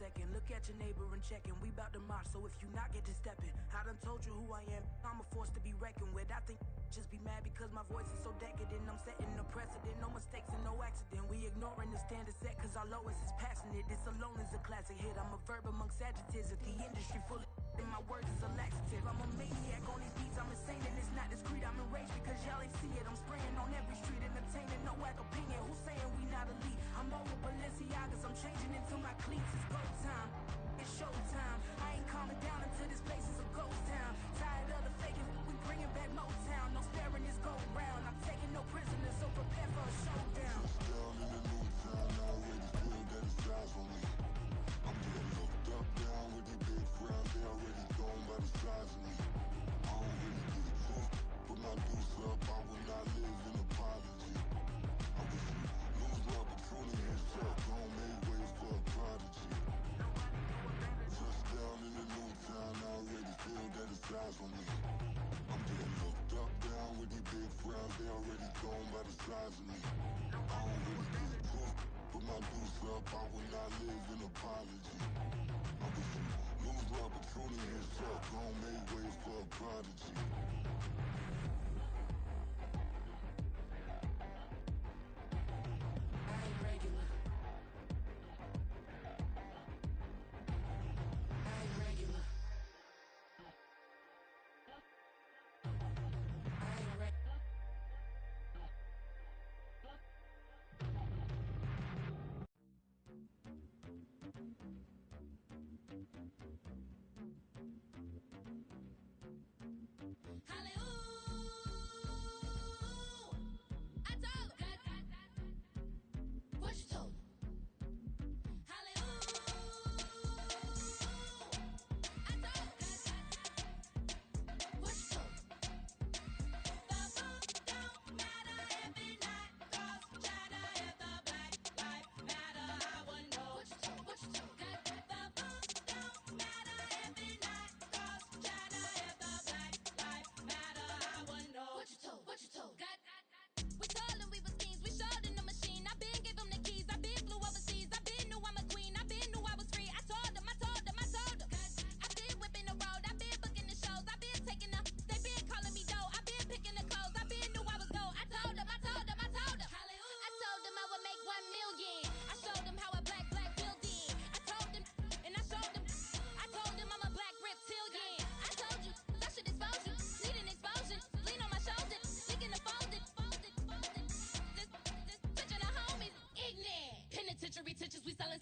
second. Look at your neighbor and checkin'. We bout to march, so if you not get to steppin'. I done told you who I am. I'm a force to be reckoned with. I think just be mad because my voice is so decadent. I'm setting a precedent, no mistakes and no accident. We ignoring the standard set cause our lowest is passionate. This alone is a classic hit. I'm a verb amongst adjectives. If the industry full of and my words is a laxative. I'm a maniac on these beats, I'm insane and it's not discreet. I'm enraged because y'all ain't see it. I'm spraying on every street, entertaining, no whack opinion. Who's saying we not elite? I'm over Balenciagas, I'm changing into my cleats. It's go time, it's showtime. I ain't calming down until this place is a ghost town. Tired of the faking, we bringing back Motown. No sparing this go round. I'm taking no prisoners, so prepare for a showdown. Down in the new town, I already feel that it's eyes on me. I'm getting looked up, down with these big frowns. They already gone by the size of me. I don't really get a tip. Put my deuce up, I will not live in apology. I wish you lose my opportunity and suck. Gon' make way for a prodigy. Touchdown in the new town, I already feel that it's eyes on me. I'm getting looked up, down with these big frowns. They already gone by the size of me. I don't really get a tip. Put my deuce up, I will not live in apology. I wish you lose my opportunity and suck. Gon' make way for a prodigy. I ain't regular. I ain't regular. I ain't regular.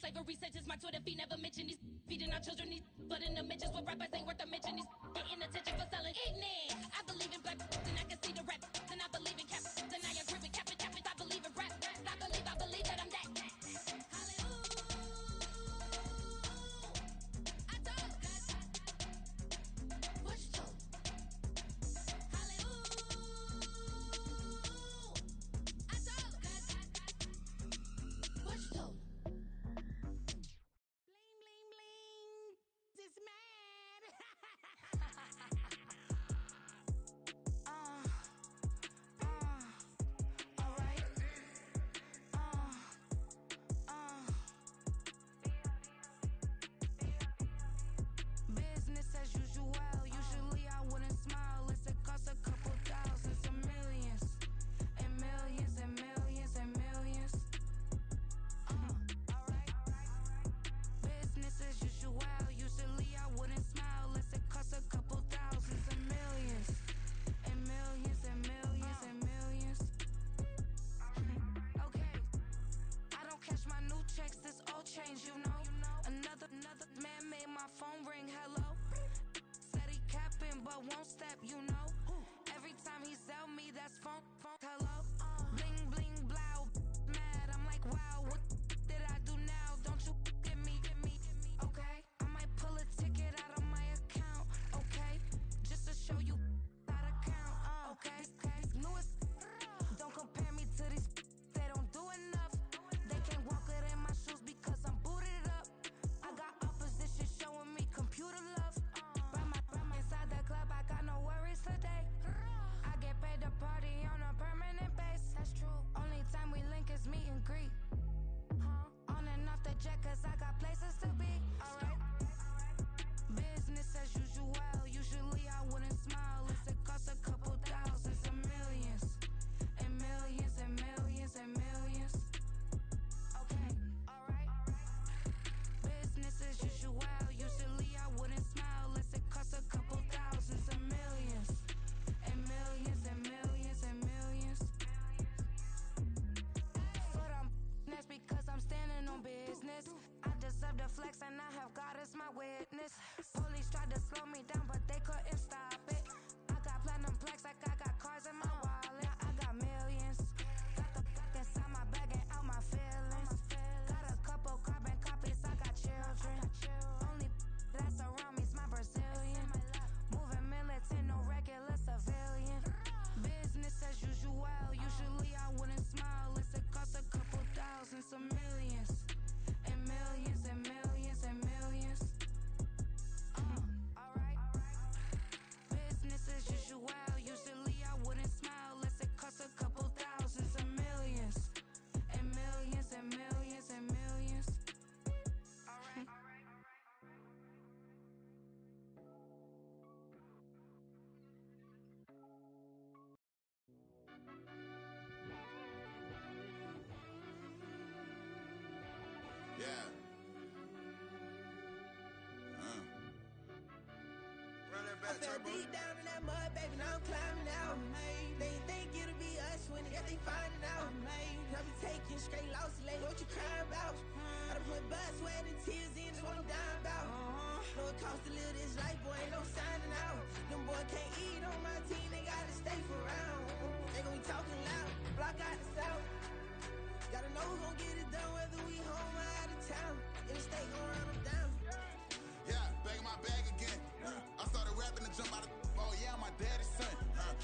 Slavery sentences, my Twitter feed never mention these feeding our children these but in the mentions what rappers ain't worth a mention these getting attention for selling ignorant. I believe in black and I can see the rap and I believe in cap and I agree with cap and I believe in rap. I believe that I'm that. Bling, bling, bling. This mad. is my witness. Police tried to slow me down, but they couldn't stop it. I got platinum plaques like I got cars in my wallet. I got millions. Got the inside my bag and out my feelings. Got a couple carbon copies, I got children. Only that's around me's my Brazilian. Moving militant, no regular civilian. Business as usual, usually I wouldn't smile. Unless it cost a couple thousands of millions. And millions and millions and millions. Alright. Business as usual, usually I wouldn't smile. Unless it cost a couple thousands of millions. And millions and millions and millions. Alright. Yeah. Run that back, I fell deep down in that mud, baby, now I'm climbing out. They think it'll be us when they got they finding out. I be taking straight losses, lady, what you crying about? I done put blood, sweat, and tears in, that's what I'm dying about. Know it costs to live this life, boy, ain't no signing out. Them boy can't eat on my team, they gotta stay for round. They gon' be talking loud, block out the south. Gotta know who gon' get it done, whether we home or out of town. In the state gon' run them down. Yeah, back in my bag again. I started rapping to jump out of oh yeah, my daddy's son.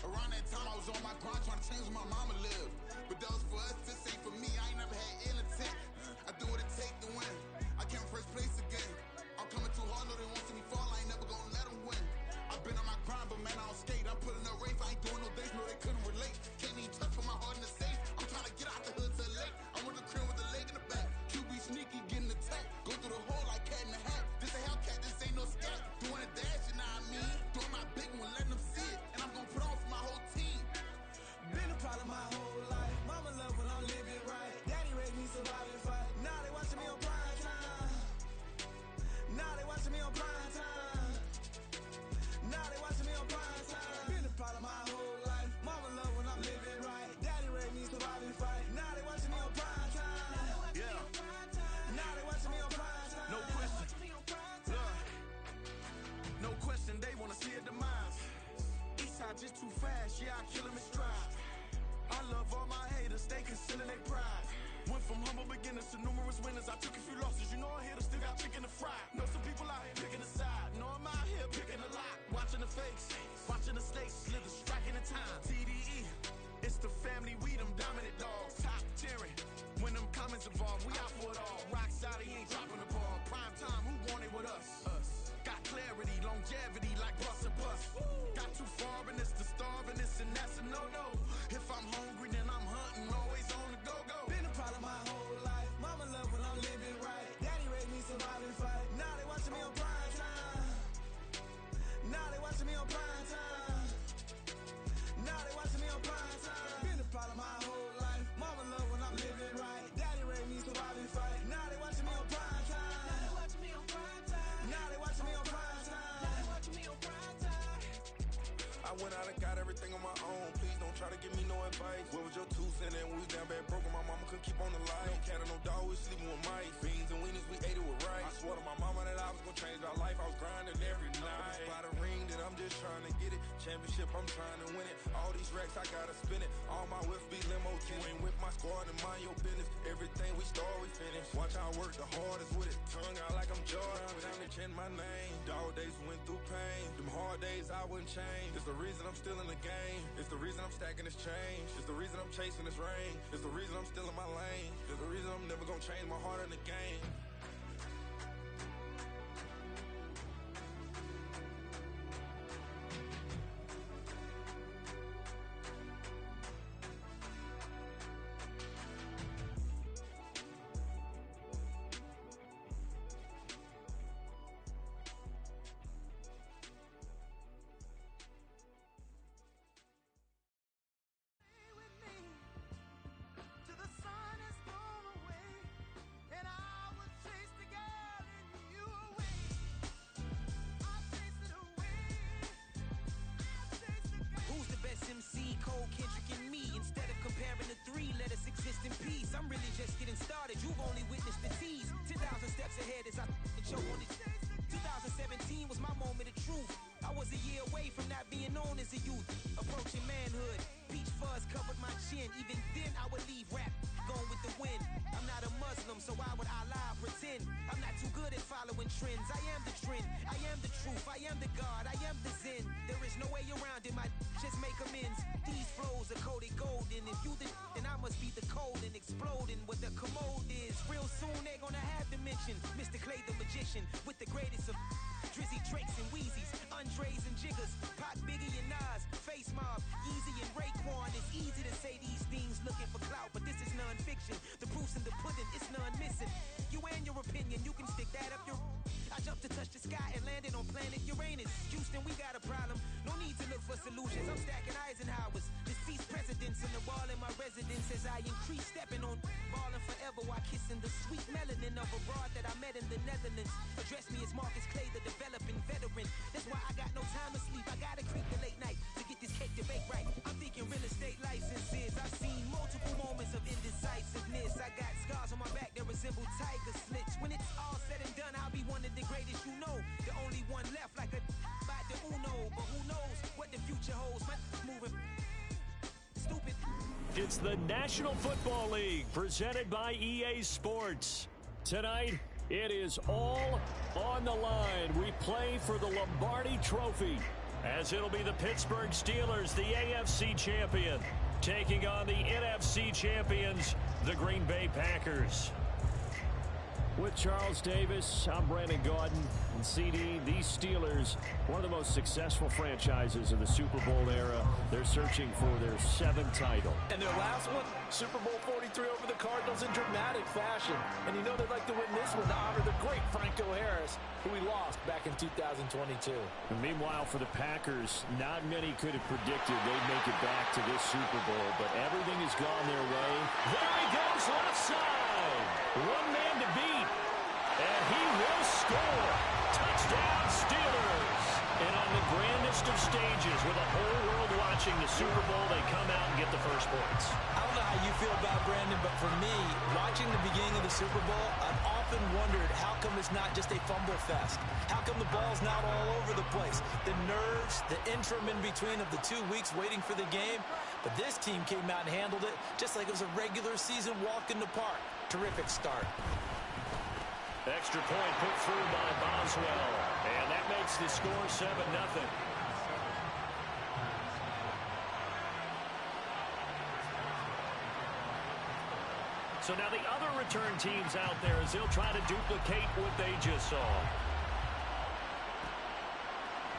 Around that time I was on my grind trying to change where my mama lived. But that was for us, this ain't for me. I ain't never had ill intent. I do what it take to win. I came first place again. I'm coming too hard, no they won't see me fall. I ain't never gonna let them win. I've been on my grind, but man I don't skate. I'm putting up race, I ain't doing no days, no they couldn't relate. Can't even touch for my heart in the safe. I'm trying to get out the hood to the lake. I want the crib with the leg in the back. QB sneaky, getting attacked. Go through the hole like cat in the hat. This a Hellcat, this ain't no scat. Doing a dash, you know what I mean? Doing my big one, letting them see it. And I'm gonna put on for my whole team. Been a problem my whole life. Mama love when I'm living right. Daddy raised me survive and fight. Now they watching me on prime time. Now they watching me on prime time. Now they watching me on prime time. Been a problem my whole life. Mama love when I'm living right. Daddy raised me survive and fight. Now they watching me on prime time. Yeah. Now they watching me on prime time. No question. Look. No question, they wanna see a demise. Eastside just too fast, yeah, I kill them in stride. I love all my haters, they concealing their pride. Went from humble beginners to numerous winners. I took a few losses, you know a hitter still got chicken to fry. Know some people out here picking a side. Know I'm out here picking a lot. Watching the face, watching the stakes, slither, striking the time. TDE, it's the family, we them dominant dogs. Top tiering, when them comments involved, we out for it all. Rock solid, he ain't dropping the ball. Prime time, who want it with us? Got clarity, longevity like bus and bus. Got too far and it's the starving, this and that's a no-no. If I'm hungry, then I'm hunting, always on the go-go. Been a problem my whole life. Mama love when I'm living right. Daddy raised me survive and fight. Now they watching me on prime time. Now they watching me on prime time. Now they watching me on prime time. Been a problem my whole life. Mama love when I'm living right. Daddy raised me survive and fight. Now they watching me on prime time. Now they watching me on prime time. Now they watching me on prime time. Now they watching me on prime time. I went out and got everything on my own. Please don't try to give me no advice. What was your 2 cents and we was down bad broke and my mama couldn't keep on the light. No cat and no dog, we sleeping with mice. Beans and weenies, we ate it with rice. I swore to my mama that I was gonna change our life. I was grinding every night. By the ring that I'm just trying to get it. Championship, I'm trying to win it. All these racks, I gotta spin it. All my whips be limo. You ain't with my squad and mind your business. Everything we start, we finish. Watch how I work the hardest with it. Tongue out like I'm Jordan. Without me change my name. Dog days went through pain. Them hard days I wouldn't change. It's the reason I'm still in the game. It's the reason I'm stacking this change. It's the reason I'm chasing this rain. It's the reason I'm still in my lane. It's the reason I'm never gonna change my heart in the game. With me till the sun has gone away, and I will years of youth, approaching manhood. Peach fuzz covered my chin. Even then I would leave rap going with the wind. I'm not a Muslim, so why would Allah pretend? I'm not too good at following trends. I am the trend, I am the truth, I am the God, I am the Zen. There is no way around it, my just make amends. These flows are coated golden. If you the then I must be the cold and exploding what the commode is. Real soon they gonna have to mention Mr. Clay the magician with the greatest of Drizzy Drakes and Wheezies, Andres and Jiggers, Pac, Biggie and Nas, Face Mob, Yeezy and Raekwon. It's easy to say these things looking for clout, but this is non-fiction. The proof's in the pudding, it's none missing. You and your opinion, you can stick that up your... I jumped to touch the sky and landed on planet Uranus. Houston, we got a problem. No need to look for solutions. I'm stacking Eisenhowers. Deceased presidents in the wall in my residence as I increase stepping on ballin' forever while kissing the sweet melanin of a broad that I met in the Netherlands. Address me as Marcus Clay, the developing veteran. That's why I got no time to sleep. I gotta creep the late night to get this cake to bake right. I'm thinking real estate licenses. I've seen multiple moments of indecisiveness. I got scars on my back that resemble tiger slits. When it's all said and done, I'll be one of the greatest you know. The only one left like a by the Uno. But who knows what the future holds. My moving stupid. It's the National Football League presented by EA Sports. Tonight, it is all on the line. We play for the Lombardi Trophy, as it'll be the Pittsburgh Steelers, the AFC champion, taking on the NFC champions, the Green Bay Packers. With Charles Davis, I'm Brandon Gaudin, and CD, these Steelers, one of the most successful franchises of the Super Bowl era. They're searching for their 7th title. And their last one, Super Bowl 43 over the Cardinals in dramatic fashion. And you know they'd like to win this one to honor the great Franco Harris, who we lost back in 2022. And meanwhile, for the Packers, not many could have predicted they'd make it back to this Super Bowl, but everything has gone their way. There he goes, left side. One man to beat. And he will score. Touchdown, Steelers. And on the grandest of stages, with the whole world watching the Super Bowl, they come out and get the first points. I don't know how you feel about Brandon, but for me, watching the beginning of the Super Bowl, I've often wondered how come it's not just a fumble fest? How come the ball's not all over the place? The nerves, the interim in between of the 2 weeks waiting for the game. But this team came out and handled it just like it was a regular season walk in the park. Terrific start. Extra point put through by Boswell. And that makes the score 7-0. So now the other return teams out there as they'll try to duplicate what they just saw.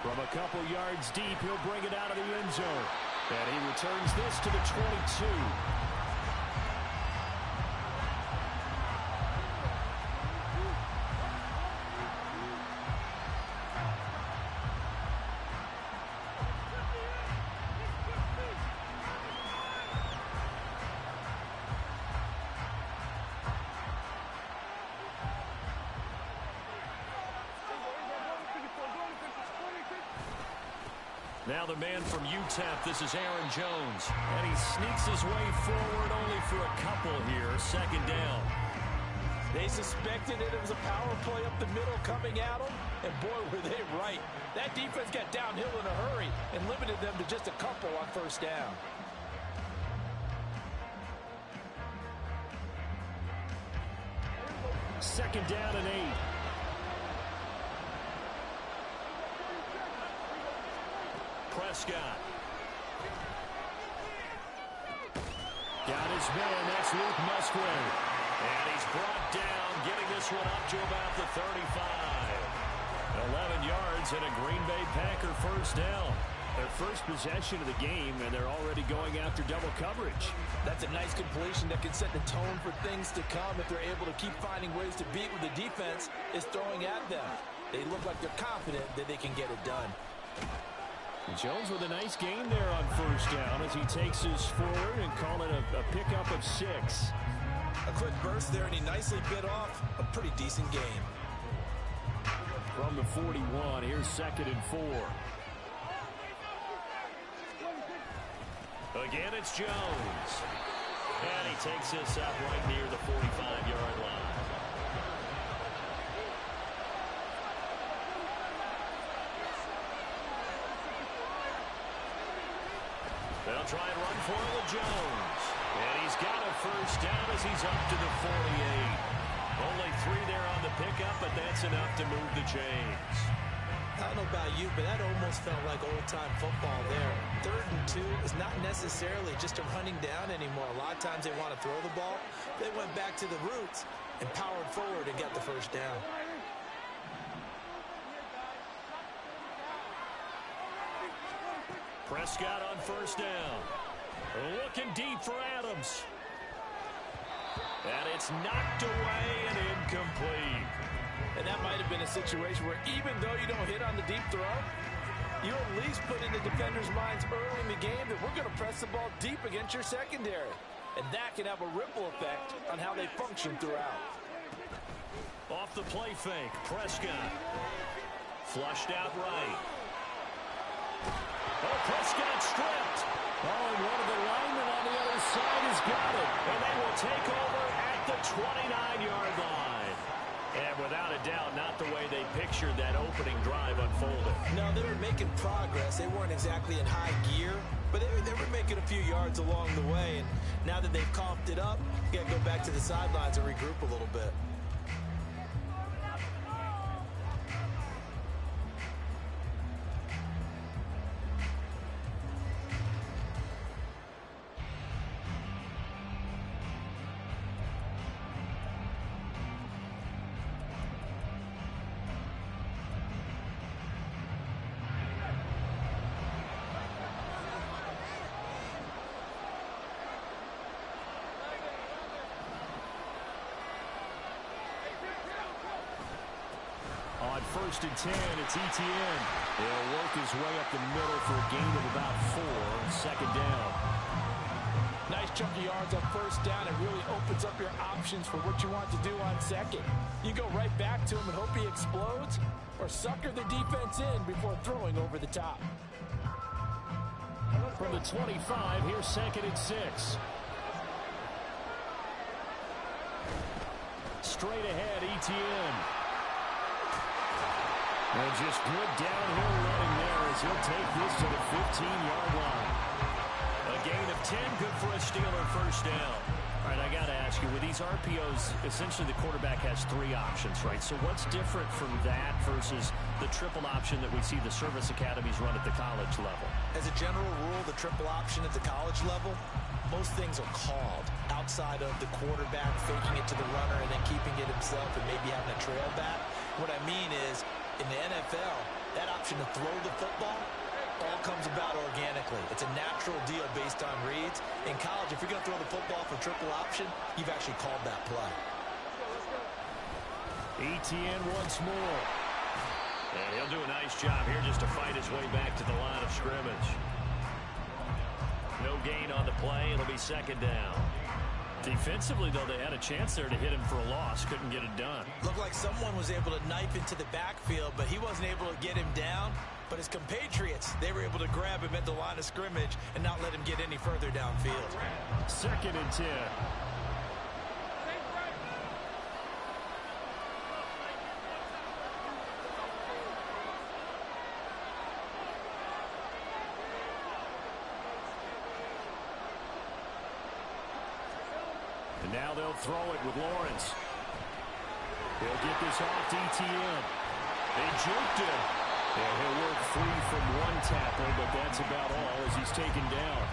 From a couple yards deep, he'll bring it out of the end zone. And he returns this to the 22. Now the man from UTEP, this is Aaron Jones. And he sneaks his way forward only for a couple here. 2nd down. They suspected it was a power play up the middle coming at them, and boy, were they right. That defense got downhill in a hurry and limited them to just a couple on 1st down. Second down and 8. Prescott. Got his man, that's Luke Musgrave. And he's brought down, getting this one up to about the 35. 11 yards and a Green Bay Packer 1st down. Their first possession of the game, and they're already going after double coverage. That's a nice completion that can set the tone for things to come if they're able to keep finding ways to beat what the defense is throwing at them. They look like they're confident that they can get it done. Jones with a nice gain there on 1st down as he takes his forward and call it a pickup of 6. A quick burst there, and he nicely bit off a pretty decent gain. From the 41, here's 2nd and 4. Again, it's Jones. And he takes this up right near the 45-yard line. They'll try and run for it with Jones. And he's got a first down as he's up to the 48. Only 3 there on the pickup, but that's enough to move the chains. I don't know about you, but that almost felt like old-time football there. 3rd and 2 is not necessarily just a running down anymore. A lot of times they want to throw the ball. They went back to the roots and powered forward and got the first down. Prescott on first down. Looking deep for Adams. And it's knocked away and incomplete. And that might have been a situation where even though you don't hit on the deep throw, you at least put in the defender's minds early in the game that we're going to press the ball deep against your secondary. And that can have a ripple effect on how they function throughout. Off the play fake, Prescott. Flushed out right. Oh, Prescott stripped. Oh, and one of the linemen on the other side has got it. And they will take over at the 29-yard line. And without a doubt, not the way they pictured that opening drive unfolded. No, they were making progress. They weren't exactly in high gear, but they were making a few yards along the way. And now that they've coughed it up, you got to go back to the sidelines and regroup a little bit. On 1st and 10, it's Etienne. He'll work his way up the middle for a gain of about 4. 2nd down. Nice chunk of yards on first down. It really opens up your options for what you want to do on second. You go right back to him and hope he explodes, or sucker the defense in before throwing over the top. From the 25, here's 2nd and 6. Straight ahead, Etienne. And just good downhill running there as he'll take this to the 15-yard line. A gain of 10, good for a Steeler first down. All right, I got to ask you, with these RPOs, essentially the quarterback has 3 options, right? So what's different from that versus the triple option that we see the service academies run at the college level? As a general rule, the triple option at the college level, most things are called outside of the quarterback faking it to the runner and then keeping it himself and maybe having a trail back. What I mean is, in the NFL, that option to throw the football all comes about organically. It's a natural deal based on reads. In college, if you're going to throw the football for triple option, you've actually called that play. Etienne once more. And he'll do a nice job here just to fight his way back to the line of scrimmage. No gain on the play. It'll be 2nd down. Defensively, though, they had a chance there to hit him for a loss. Couldn't get it done. Looked like someone was able to knife into the backfield, but he wasn't able to get him down. But his compatriots, they were able to grab him at the line of scrimmage and not let him get any further downfield. 2nd and 10. And now they'll throw it with Lawrence. He'll get this off to Etienne. They juked him. And he'll work free from one tackle, but that's about all as he's taken down.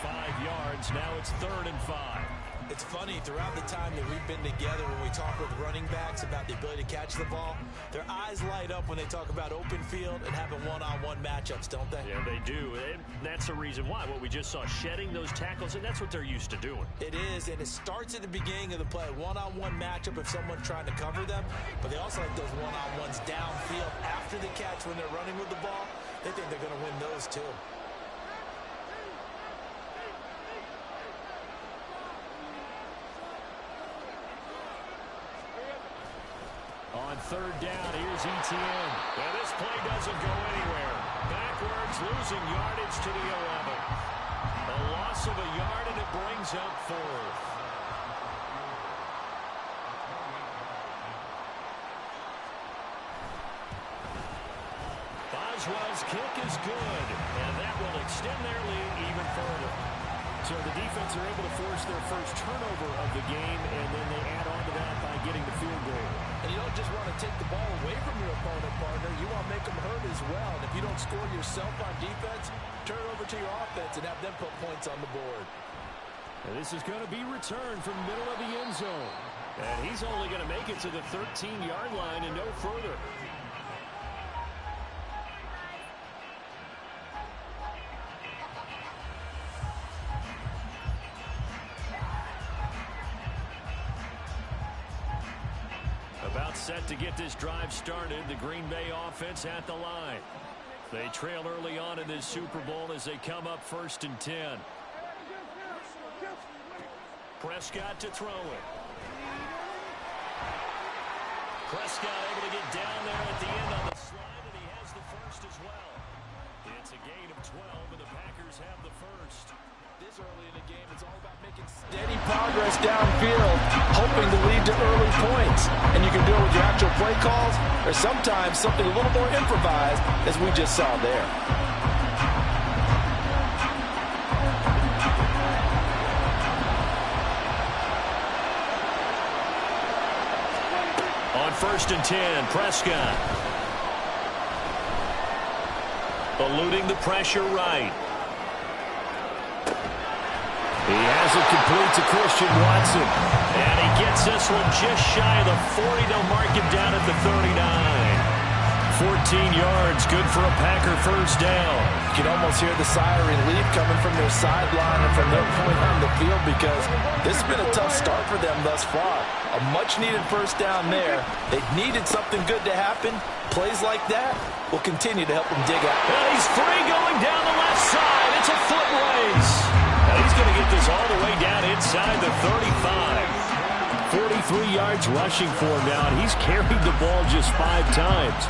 5 yards. Now it's 3rd and 5. It's funny, throughout the time that we've been together, when we talk with running backs about the ability to catch the ball, their eyes light up when they talk about open field and having one-on-one matchups, don't they? Yeah, they do. And that's the reason why. What we just saw, shedding those tackles, and that's what they're used to doing. It is, and it starts at the beginning of the play. One-on-one matchup if someone's trying to cover them, but they also like those one-on-ones downfield after the catch when they're running with the ball. They think they're going to win those too. On 3rd down, here's Etienne. And this play doesn't go anywhere. Backwards, losing yardage to the 11. A loss of a yard, and it brings up 4th. Boswell's kick is good, and that will extend their lead even further. So the defense are able to force their first turnover of the game, and then they add on to that by getting the field goal. And you don't just want to take the ball away from your opponent, partner. You want to make them hurt as well. And if you don't score yourself on defense, turn it over to your offense and have them put points on the board. And this is going to be returned from the middle of the end zone. And he's only going to make it to the 13-yard line and no further. About set to get this drive started. The Green Bay offense at the line. They trail early on in this Super Bowl as they come up 1st and 10. Prescott to throw it. Prescott able to get down there at the end on the slide, and he has the first as well. It's a gain of 12, and the Packers have the first. This early in the game, it's all about making steady progress downfield, hoping to lead to early points. And you can do it with your actual play calls, or sometimes something a little more improvised, as we just saw there. On 1st and 10, Prescott. Eluding the pressure right. He has it complete to Christian Watson. And he gets this one just shy of the 40. They'll mark him down at the 39. 14 yards, good for a Packer first down. You can almost hear the sigh of relief coming from their sideline and from their point on the field, because this has been a tough start for them thus far. A much-needed first down there. They needed something good to happen. Plays like that will continue to help them dig out. And he's free going down the left side. It's a foot race. And he's going to get this all the way down inside the 35. 43 yards rushing for him now, and he's carried the ball just 5 times.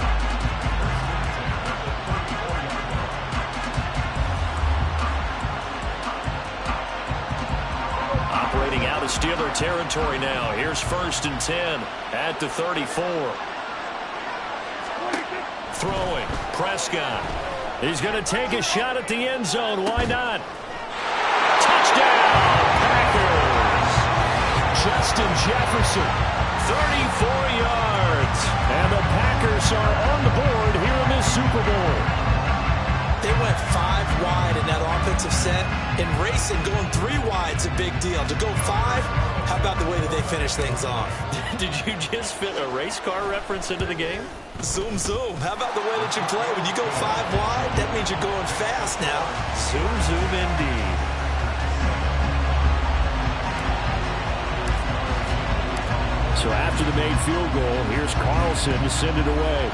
Operating out of Steeler territory now. Here's 1st and 10 at the 34. Throwing, Prescott. He's going to take a shot at the end zone. Why not? Touchdown, Packers. Justin Jefferson, 34 yards. And the Packers are on the board here in this Super Bowl. They went 5 wide in that offensive set. In racing, going 3 wide's a big deal. To go 5, how about the way that they finish things off? Did you just fit a race car reference into the game? Zoom, zoom. How about the way that you play? When you go 5 wide, that means you're going fast now. Zoom, zoom indeed. So after the made field goal, here's Carlson to send it away.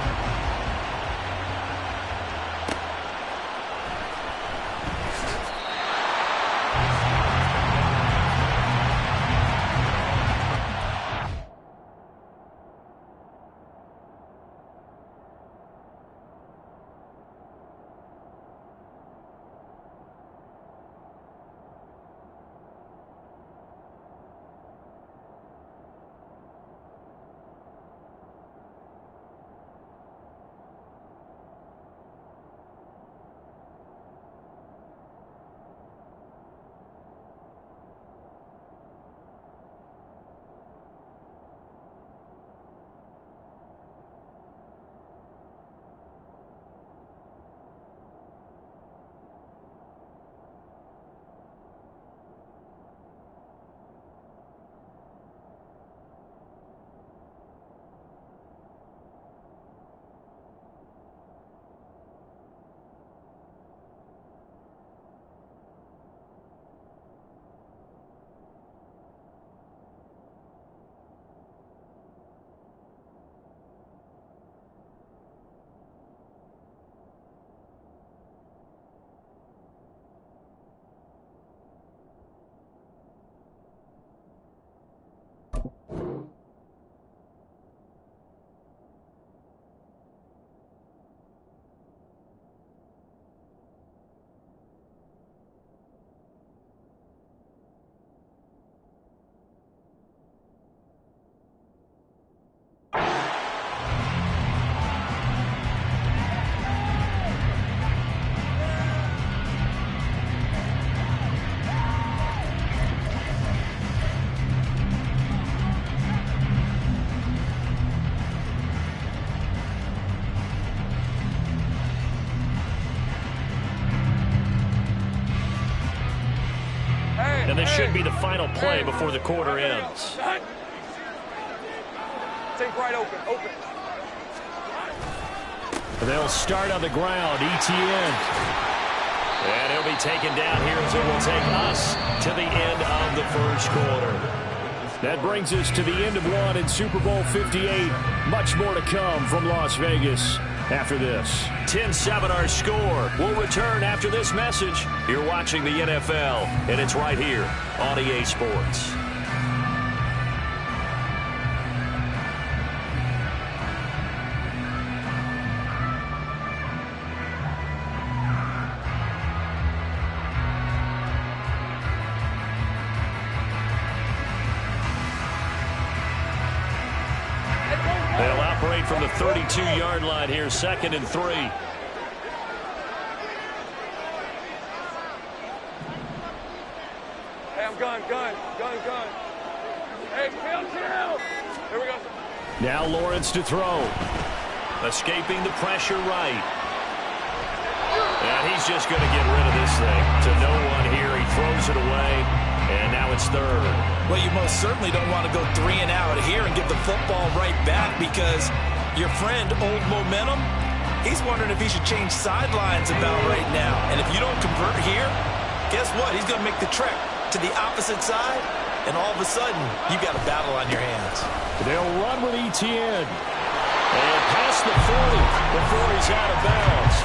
should be the final play before the quarter ends. Take right open. They'll start on the ground. ETN. And he'll be taken down here as it will take us to the end of the first quarter. That brings us to the end of one in Super Bowl 58. Much more to come from Las Vegas after this. 10-7 our score. We'll return after this message. You're watching the NFL, and it's right here on EA Sports. They'll operate from the 32-yard line here, 2nd and 3. Hey, I'm gun. Hey, chill. Here we go. Now Lawrence to throw. Escaping the pressure right. And he's just going to get rid of this thing to no one here. He throws it away, and now it's 3rd. Well, you most certainly don't want to go 3 and out here and give the football right back because your friend, Old Momentum, he's wondering if he should change sidelines about right now. And if you don't convert here, guess what? He's going to make the trek to the opposite side, and all of a sudden, you got a battle on your hands. They'll run with ETN. And past the 40 before he's out of bounds.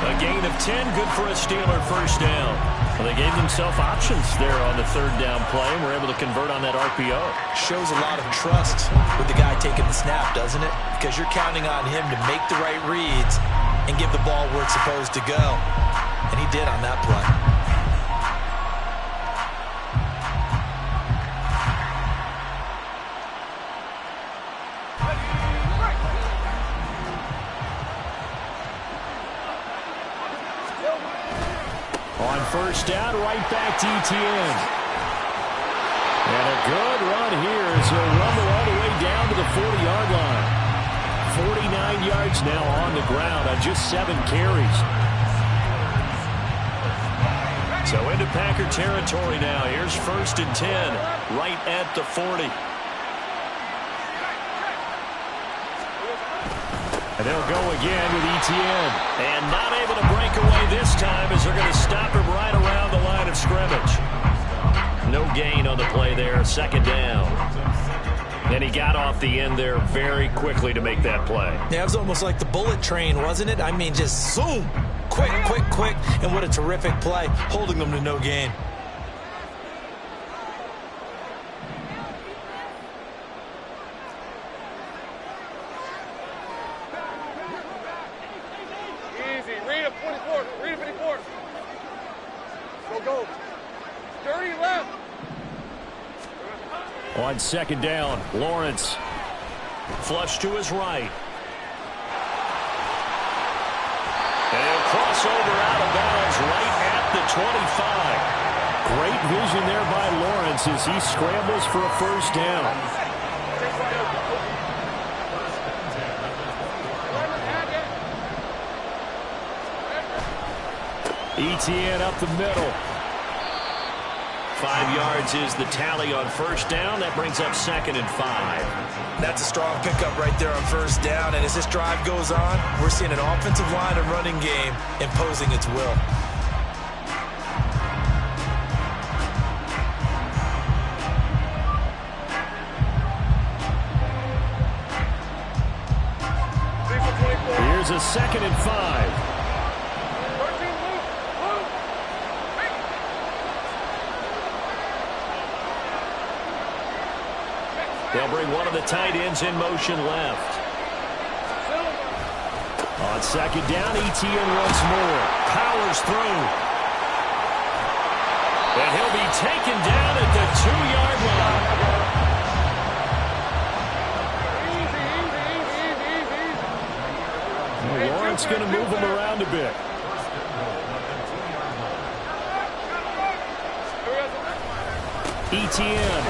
A gain of 10, good for a Steeler first down. Well, they gave themselves options there on the 3rd down play, and were able to convert on that RPO. Shows a lot of trust with the guy taking the snap, doesn't it? Because you're counting on him to make the right reads and give the ball where it's supposed to go. And he did on that play. On first down, right back to ETN. And a good run here as he'll rumble all the way down to the 40-yard line. 49 yards now on the ground on just 7 carries. So into Packer territory now. Here's 1st and 10, right at the 40. And they'll go again with ETN. And not able to break away this time as they're going to stop him right around the line of scrimmage. No gain on the play there, 2nd down. And he got off the end there very quickly to make that play. Yeah, it was almost like the bullet train, wasn't it? I mean, just zoom. Quick. And what a terrific play, holding them to no gain. Read a 54. Go. Dirty left. On 2nd down, Lawrence. Flush to his right. And he'll cross over out of bounds right at the 25. Great vision there by Lawrence as he scrambles for a first down. ETN up the middle. 5 yards is the tally on first down. That brings up 2nd and 5. That's a strong pickup right there on first down. And as this drive goes on, we're seeing an offensive line and running game imposing its will. Here's a 2nd and 5. They'll bring one of the tight ends in motion left. On 2nd down, ETN once more. Powers through. And he'll be taken down at the 2-yard line. Lawrence going to move him around a bit. ETN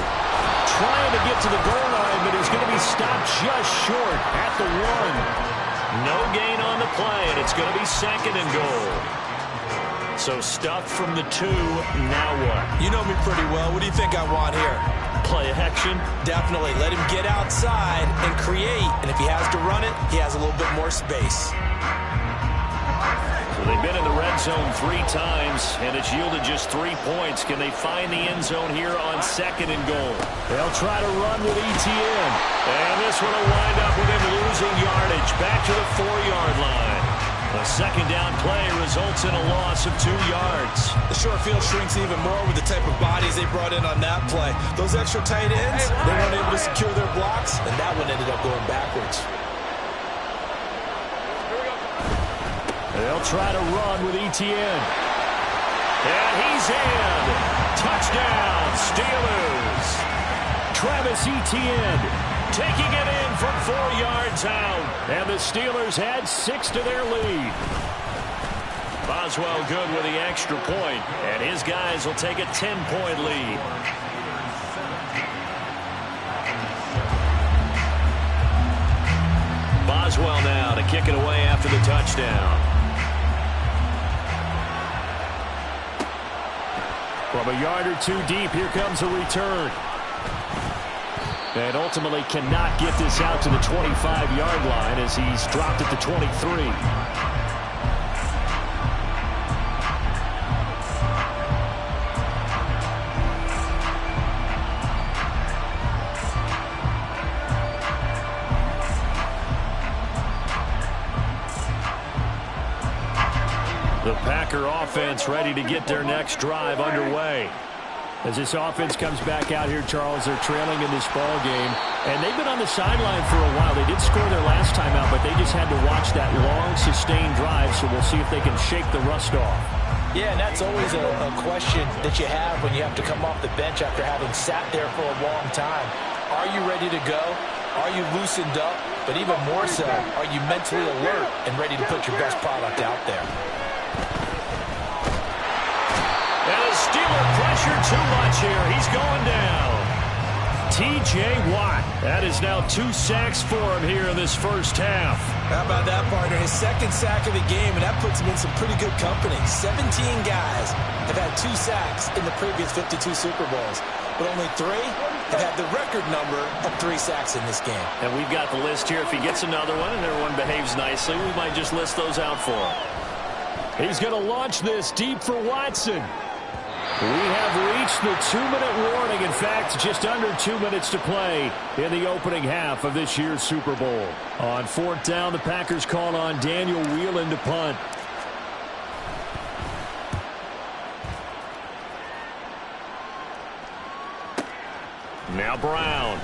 trying to get to the goal line, but he's going to be stopped just short at the 1. No gain on the play, and it's going to be 2nd and goal. So stuff from the 2, now what? You know me pretty well. What do you think I want here? Play action? Definitely. Let him get outside and create. And if he has to run it, he has a little bit more space. So they've been in the red zone 3 times, and it's yielded just 3 points. Can they find the end zone here on 2nd and goal? They'll try to run with ETN. And this one will wind up with him losing yardage back to the 4-yard line. A 2nd down play results in a loss of 2 yards. The short field shrinks even more with the type of bodies they brought in on that play. Those extra tight ends, they weren't able to secure their blocks, and that one ended up going backwards. They'll try to run with ETN. And he's in. Touchdown, Steelers. Travis Etienne taking it in from 4 yards out. And the Steelers had 6 to their lead. Boswell good with the extra point. And his guys will take a 10-point lead. Boswell now to kick it away after the touchdown. From a yard or 2 deep, here comes a return. And ultimately cannot get this out to the 25-yard line as he's dropped at the 23. The Packer offense ready to get their next drive underway. As this offense comes back out here, Charles, they're trailing in this ball game. And they've been on the sideline for a while. They did score their last time out, but they just had to watch that long, sustained drive. So we'll see if they can shake the rust off. Yeah, and that's always a question that you have when you have to come off the bench after having sat there for a long time. Are you ready to go? Are you loosened up? But even more so, are you mentally alert and ready to put your best product out there? And a Steeler pressure too much here. He's going down. T.J. Watt. That is now 2 sacks for him here in this first half. How about that, partner? His 2nd sack of the game, and that puts him in some pretty good company. 17 guys have had 2 sacks in the previous 52 Super Bowls, but only 3 have had the record number of 3 sacks in this game. And we've got the list here. If he gets another one and everyone behaves nicely, we might just list those out for him. He's going to launch this deep for Watson. We have reached the 2-minute warning. In fact, just under 2 minutes to play in the opening half of this year's Super Bowl. On 4th down, the Packers call on Daniel Whelan to punt. Now Brown.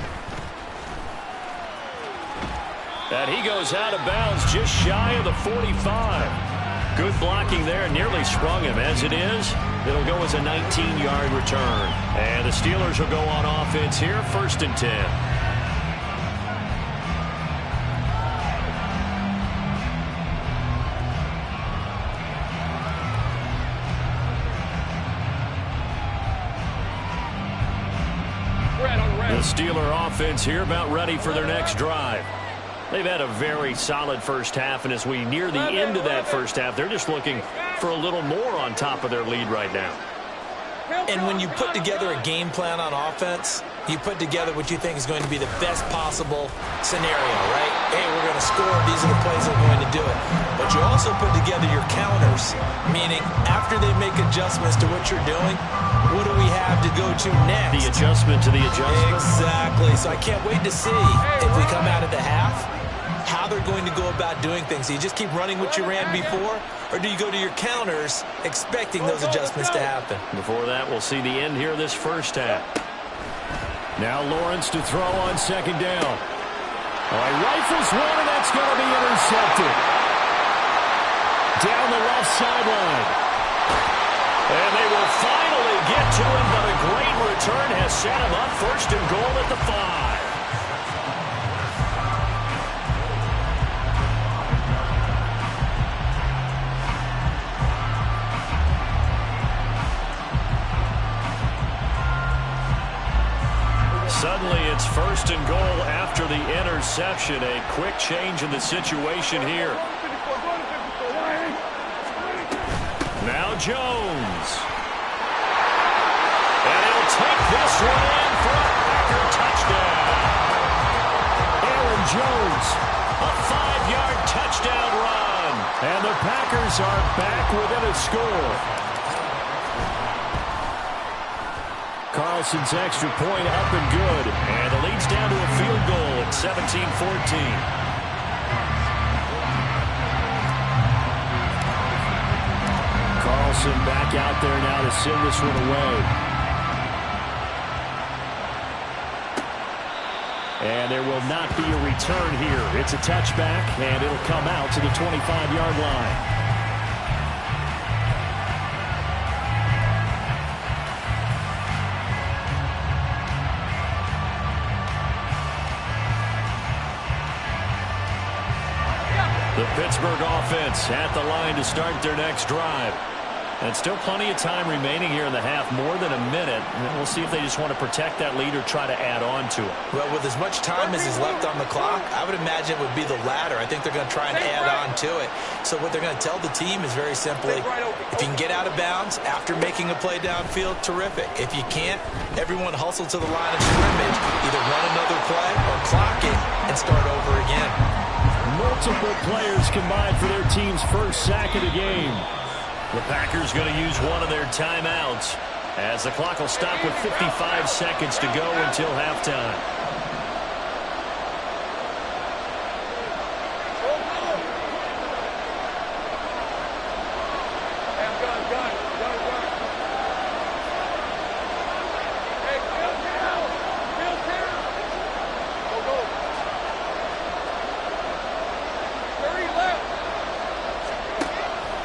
And he goes out of bounds just shy of the 45. Good blocking there, nearly sprung him. As it is, it'll go as a 19-yard return. And the Steelers will go on offense here, 1st and 10. The Steeler offense here about ready for their next drive. They've had a very solid first half, and as we near the end of that first half, they're just looking for a little more on top of their lead right now. And when you put together a game plan on offense, you put together what you think is going to be the best possible scenario, right? Hey, we're going to score. These are the plays that are going to do it. But you also put together your counters, meaning after they make adjustments to what you're doing, what do we have to go to next? The adjustment to the adjustment. Exactly. So I can't wait to see if we come out of the half, how they're going to go about doing things. Do you just keep running what you ran before, or do you go to your counters expecting those adjustments to happen? Before that, we'll see the end here of this first half. Now Lawrence to throw on 2nd down. All right, rifles one, and that's going to be intercepted. Down the left sideline. And they will finally get to him, but a great return has set him up 1st and goal at the 5. Suddenly it's 1st and goal after the interception. A quick change in the situation here. Now Jones. And he'll take this one in for a Packer touchdown. Aaron Jones, a 5-yard touchdown run. And the Packers are back within a score. Carlson's extra point up and good. And it leads down to a field goal at 17-14. Carlson back out there now to send this one away. And there will not be a return here. It's a touchback, and it'll come out to the 25-yard line. The Pittsburgh offense at the line to start their next drive. And still plenty of time remaining here in the half, more than a minute. And we'll see if they just want to protect that lead or try to add on to it. Well, with as much time as is left on the clock, I would imagine it would be the latter. I think they're going to try and add on to it. So what they're going to tell the team is very simply, if you can get out of bounds after making a play downfield, terrific. If you can't, everyone hustle to the line of scrimmage, either run another play or clock it and start over again. Multiple players combined for their team's first sack of the game. The Packers going to use one of their timeouts as the clock will stop with 55 seconds to go until halftime.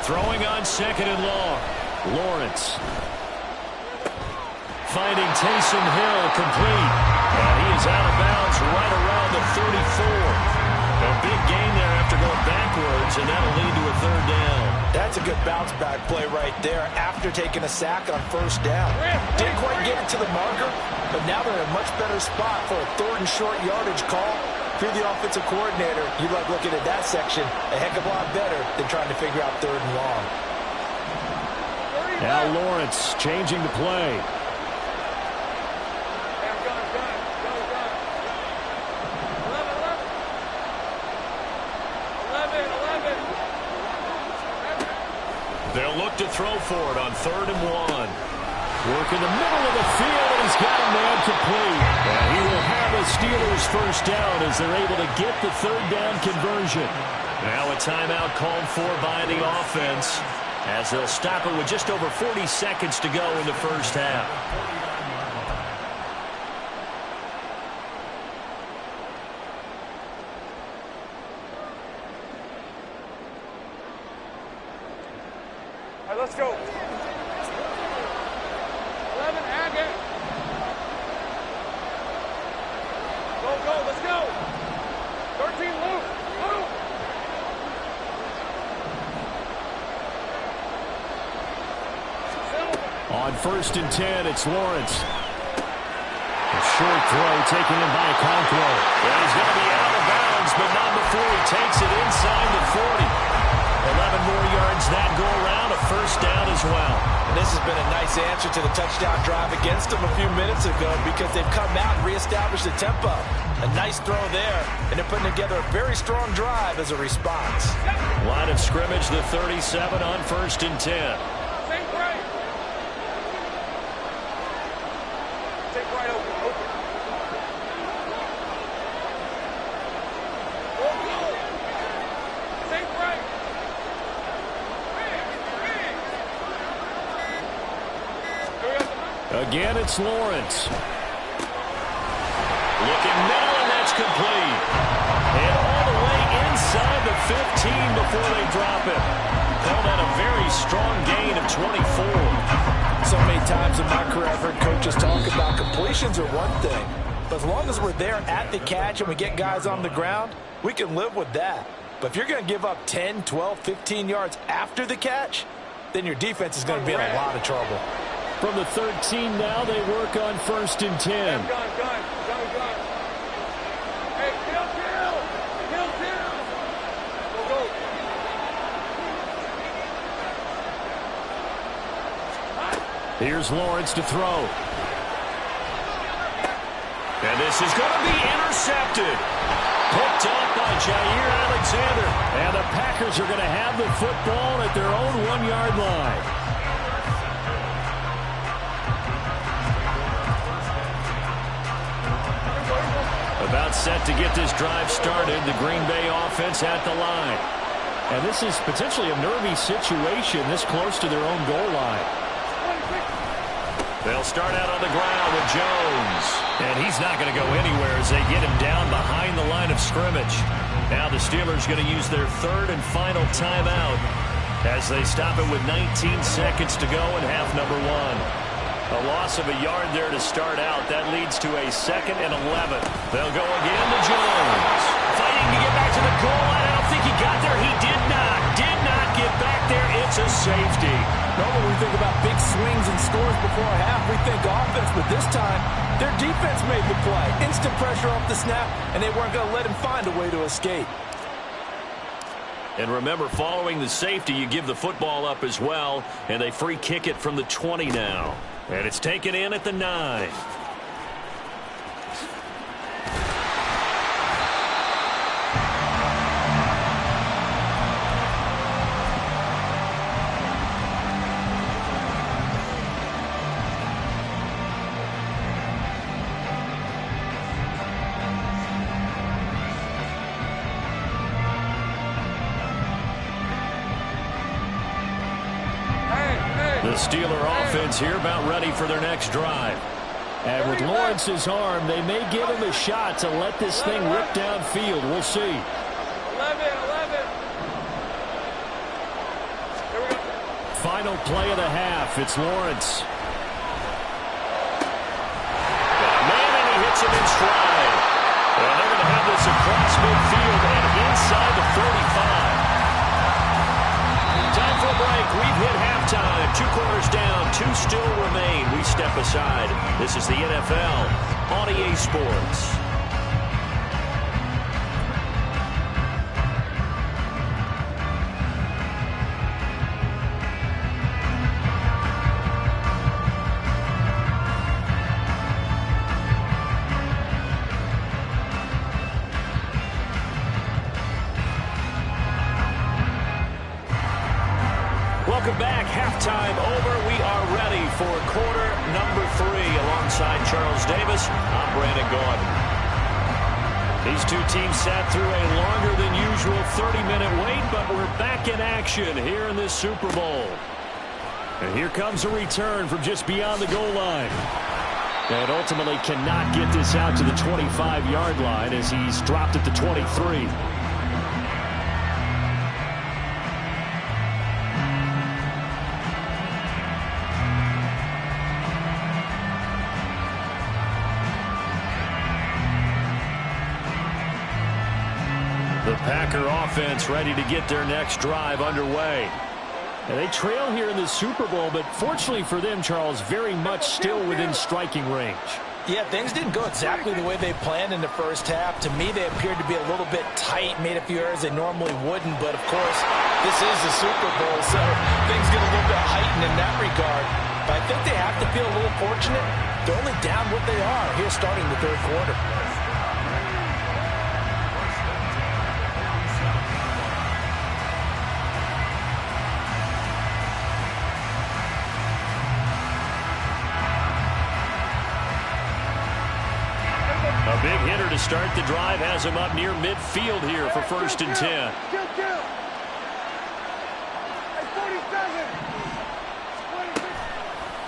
Throwing on second and long. Lawrence. Finding Taysom Hill complete. And he is out of bounds right around the 34. A big gain there after going backwards, and that'll lead to a third down. That's a good bounce back play right there after taking a sack on first down. Didn't quite get it to the marker, but now they're in a much better spot for a third and short yardage call. If you're the offensive coordinator, you like looking at that section a heck of a lot better than trying to figure out third and long. Now Lawrence changing the play. They'll look to throw for it on 3rd and 1. Work in the middle of the field, and he's got a man complete. And he will have a Steelers first down as they're able to get the third down conversion. Now a timeout called for by the offense as they'll stop it with just over 40 seconds to go in the first half. All right, let's go. 11, Haggett. Go, let's go. 13, Luke. On 1st and 10, it's Lawrence. A short throw taken in by Conquo. And he's going to be out of bounds, but not before he takes it inside the 40. 11 more yards that go around, a first down as well. And this has been a nice answer to the touchdown drive against them a few minutes ago because they've come out and reestablished the tempo. A nice throw there, and they're putting together a very strong drive as a response. Line of scrimmage, the 37 on 1st and 10. Take right open. Take right. Again, it's Lawrence. Looking middle, and that's complete. And all the way inside the 15 before they drop it. Held at a very strong gain of 24. So many times in my career, I've heard coaches talk about completions are one thing. But as long as we're there at the catch and we get guys on the ground, we can live with that. But if you're going to give up 10, 12, 15 yards after the catch, then your defense is going to be in a lot of trouble. From the 13 now, they work on 1st and 10. Gun. Hey, kill. Go. Here's Lawrence to throw. And this is going to be intercepted. Picked up by Jair Alexander. And the Packers are going to have the football at their own 1-yard line. About set to get this drive started. The Green Bay offense at the line. And this is potentially a nervy situation this close to their own goal line. They'll start out on the ground with Jones. And he's not going to go anywhere as they get him down behind the line of scrimmage. Now the Steelers going to use their third and final timeout as they stop it with 19 seconds to go in half number 1. A loss of a yard there to start out. That leads to a 2nd and 11. They'll go again to Jones. Fighting to get back to the goal line. I don't think he got there. He did not. Did not get back there. It's a safety. Normally we think about big swings and scores before a half. We think offense, but this time their defense made the play. Instant pressure off the snap, and they weren't going to let him find a way to escape. And remember, following the safety, you give the football up as well, and they free kick it from the 20 now. And it's taken in at the 9. The Steeler offense here about ready for their next drive. And with Lawrence's arm, they may give him a shot to let this thing rip downfield. We'll see. 11. Here we go. Final play of the half. It's Lawrence. Man, and he hits him in stride. And they're going to have this across midfield and inside the 45. Time for a break. We've hit halftime. 2 quarters down. 2 still remain. We step aside. This is the NFL on EA Sports. Welcome back. Halftime over. We are ready for quarter number 3. Alongside Charles Davis, I'm Brandon Gaudin. These two teams sat through a longer than usual 30-minute wait, but we're back in action here in this Super Bowl. And here comes a return from just beyond the goal line. And ultimately cannot get this out to the 25-yard line as he's dropped at the 23. The Packer offense ready to get their next drive underway. And they trail here in the Super Bowl, but fortunately for them, Charles, very much still within striking range. Yeah, things didn't go exactly the way they planned in the first half. To me, they appeared to be a little bit tight, made a few errors they normally wouldn't. But, of course, this is the Super Bowl, so things get a little bit heightened in that regard. But I think they have to feel a little fortunate. They're only down what they are here starting the third quarter. A big hitter to start the drive has him up near midfield here for 1st and 10.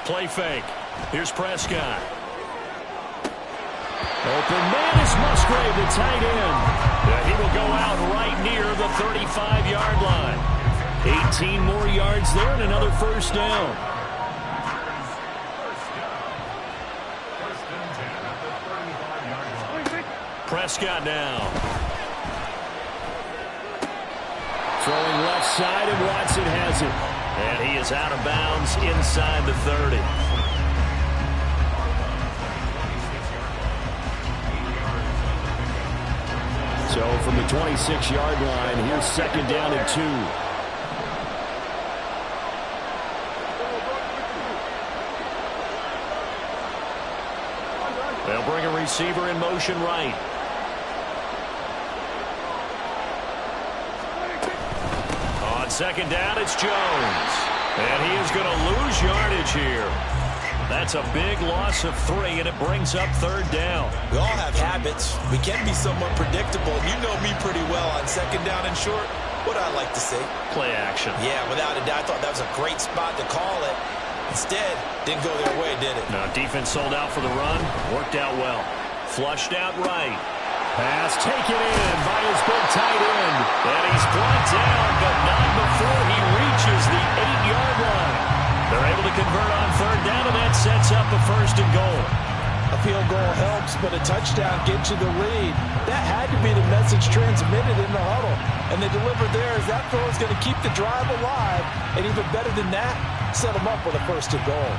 Play fake. Here's Prescott. Open man is Musgrave, the tight end. And he will go out right near the 35-yard line. 18 more yards there and another 1st down. Prescott now. Throwing left side, and Watson has it. And he is out of bounds inside the 30. So from the 26-yard line, here's 2nd down and 2. receiver in motion right. On second down, it's Jones. And he is going to lose yardage here. That's a big loss of 3, and it brings up third down. We all have habits. We can be somewhat predictable. You know me pretty well on second down and short. What I like to say? Play action. Yeah, without a doubt. I thought that was a great spot to call it. Instead, didn't go their way, did it? Now, defense sold out for the run. Worked out well. Flushed out right. Pass taken in by his big tight end. And he's brought down, but not before he reaches the 8-yard line. They're able to convert on third down, and that sets up a first and goal. A field goal helps, but a touchdown gets you the lead. That had to be the message transmitted in the huddle. And they delivered there as that throw is going to keep the drive alive. And even better than that, set them up with a first and goal.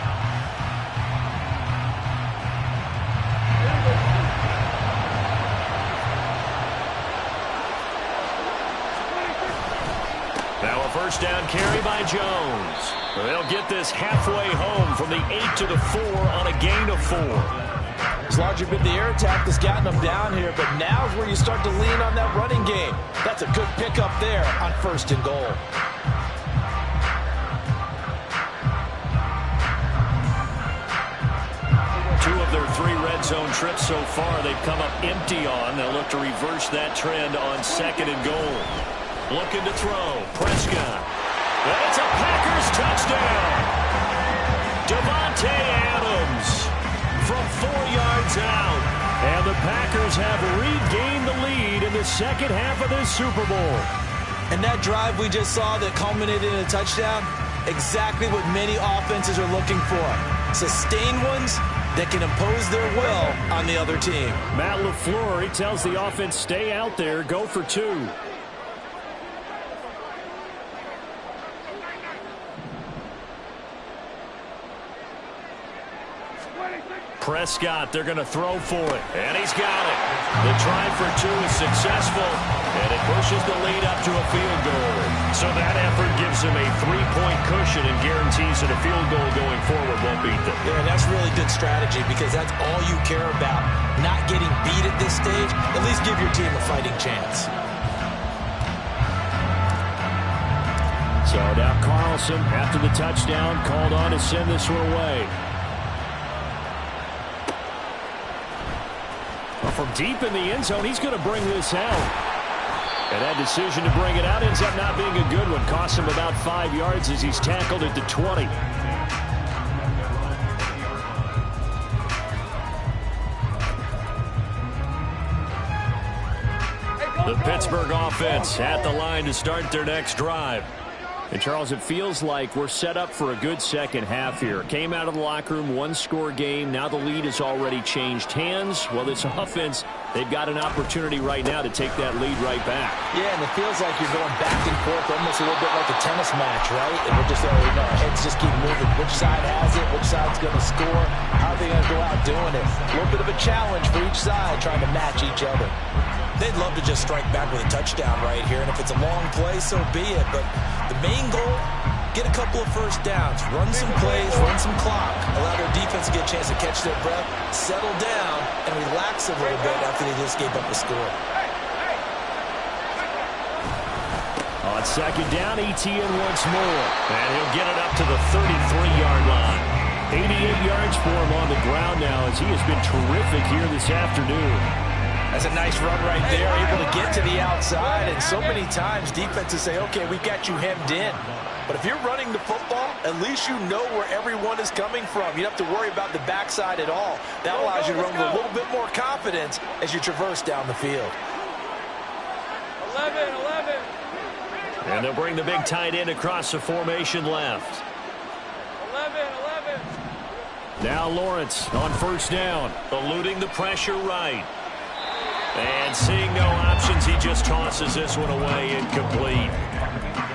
Now a first down carry by Jones. They'll get this halfway home from the 8 to the 4 on a gain of 4. It's largely been the air attack that's gotten them down here, but now's where you start to lean on that running game. That's a good pickup there on first and goal. Two of their 3 red zone trips so far they've come up empty on. They'll look to reverse that trend on second and goal. Looking to throw. Prescott. That's a Packers touchdown. Devontae Adams from 4 yards out. And the Packers have regained the lead in the second half of this Super Bowl. And that drive we just saw that culminated in a touchdown, exactly what many offenses are looking for. Sustained ones that can impose their will on the other team. Matt LaFleur, he tells the offense, stay out there, go for 2. Prescott, they're going to throw for it, and he's got it. The try for 2 is successful, and it pushes the lead up to a field goal. So that effort gives him a 3-point cushion and guarantees that a field goal going forward won't beat them. Yeah, that's really good strategy because that's all you care about. Not getting beat at this stage, at least give your team a fighting chance. So now Carlson, after the touchdown, called on to send this one away. From deep in the end zone, he's going to bring this out. And that decision to bring it out ends up not being a good one. Costs him about 5 yards as he's tackled at the 20. The Pittsburgh offense at the line to start their next drive. And, Charles, it feels like we're set up for a good second half here. Came out of the locker room, 1-score game. Now the lead has already changed hands. Well, this offense, they've got an opportunity right now to take that lead right back. Yeah, and it feels like you're going back and forth almost a little bit like a tennis match, right? And we're just, our heads just keep moving. Which side has it? Which side's going to score? How are they going to go out doing it? A little bit of a challenge for each side trying to match each other. They'd love to just strike back with a touchdown right here, and if it's a long play, so be it. But the main goal, get a couple of first downs, run some plays, run some clock, allow their defense to get a chance to catch their breath, settle down, and relax a little bit after they just gave up the score. On second down, Etienne once more, and he'll get it up to the 33-yard line. 88 yards for him on the ground now as he has been terrific here this afternoon. That's a nice run right there, able to get to the outside, and so many times defenses say, okay, we got you hemmed in. But if you're running the football, at least you know where everyone is coming from. You don't have to worry about the backside at all. That allows you to run with a little bit more confidence as you traverse down the field. 11. And they'll bring the big tight end across the formation left. 11. Now Lawrence on first down, eluding the pressure right. And seeing no options, he just tosses this one away, incomplete.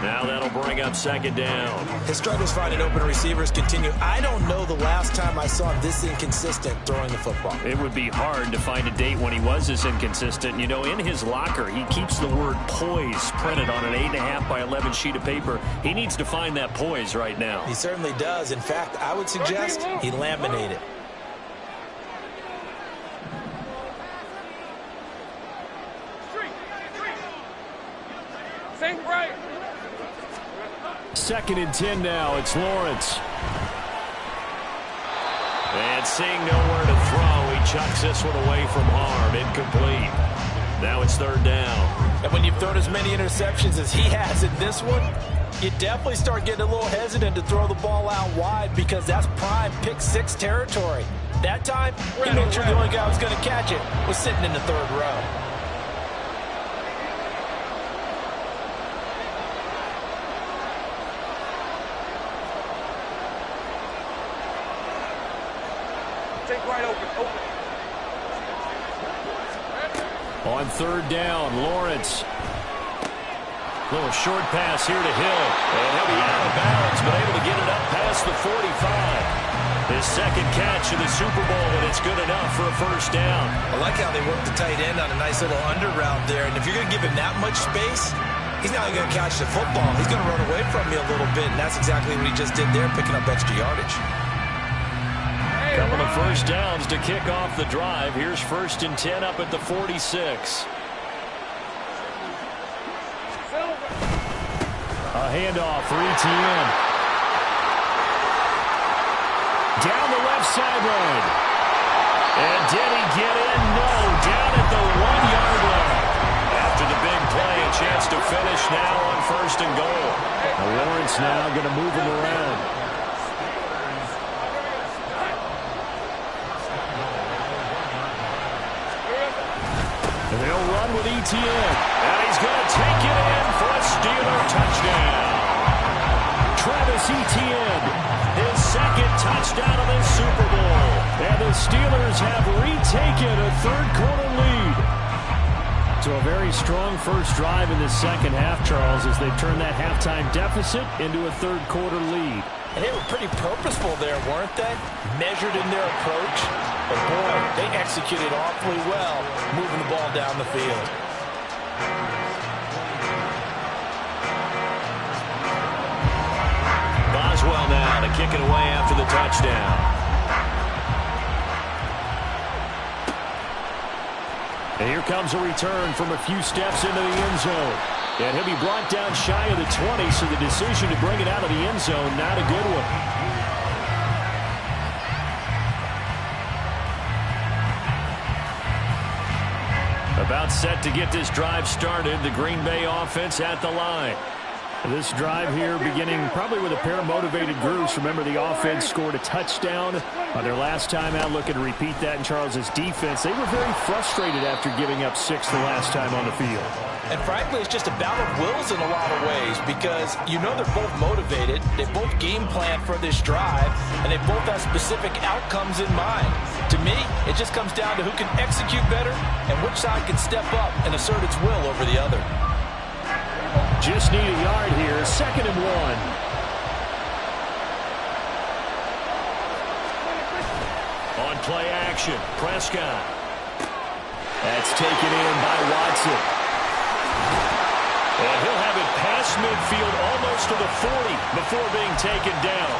Now that'll bring up second down. His struggles finding open receivers continue. I don't know the last time I saw him this inconsistent throwing the football. It would be hard to find a date when he was this inconsistent. You know, in his locker, he keeps the word poise printed on an 8.5 by 11 sheet of paper. He needs to find that poise right now. He certainly does. In fact, I would suggest he laminate it. 2nd and 10 now. It's Lawrence. And seeing nowhere to throw, he chucks this one away from harm. Incomplete. Now it's 3rd down. And when you've thrown as many interceptions as he has in this one, you definitely start getting a little hesitant to throw the ball out wide because that's prime pick 6 territory. That time, he made sure the only guy who was going to catch it was sitting in the 3rd row. Take right open. On 3rd down, Lawrence. Little short pass here to Hill. And he'll be out of bounds, but able to get it up past the 45. His 2nd catch in the Super Bowl, and it's good enough for a 1st down. I like how they worked the tight end on a nice little under route there. And if you're going to give him that much space, he's not going to catch the football. He's going to run away from you a little bit, and that's exactly what he just did there, picking up extra yardage. Couple of 1st downs to kick off the drive. Here's 1st and 10 up at the 46. A handoff for ETN. Down the left sideline. And did he get in? No. Down at the 1-yard line. After the big play, a chance to finish now on 1st and goal. Lawrence now going to move him around. And they'll run with ETN. And he's going to take it in for a Steeler touchdown. Travis Etienne, his 2nd touchdown of this Super Bowl. And the Steelers have retaken a 3rd-quarter lead. So a very strong first drive in the 2nd half, Charles, as they turn that halftime deficit into a 3rd-quarter lead. And they were pretty purposeful there, weren't they? Measured in their approach. But, boy, they executed awfully well moving the ball down the field. Boswell now to kick it away after the touchdown. And here comes a return from a few steps into the end zone. And he'll be brought down shy of the 20, so the decision to bring it out of the end zone, not a good one. About set to get this drive started, the Green Bay offense at the line. This drive here beginning probably with a pair of motivated groups. Remember, the offense scored a touchdown on their last time out. Looking to repeat that in Charles's defense. They were very frustrated after giving up 6 the last time on the field. And frankly, it's just a battle of wills in a lot of ways because you know they're both motivated. They both game plan for this drive, and they both have specific outcomes in mind. To me, it just comes down to who can execute better and which side can step up and assert its will over the other. Just need a yard here. 2nd and 1. On play action, Prescott. That's taken in by Watson. And he'll have it past midfield almost to the 40 before being taken down.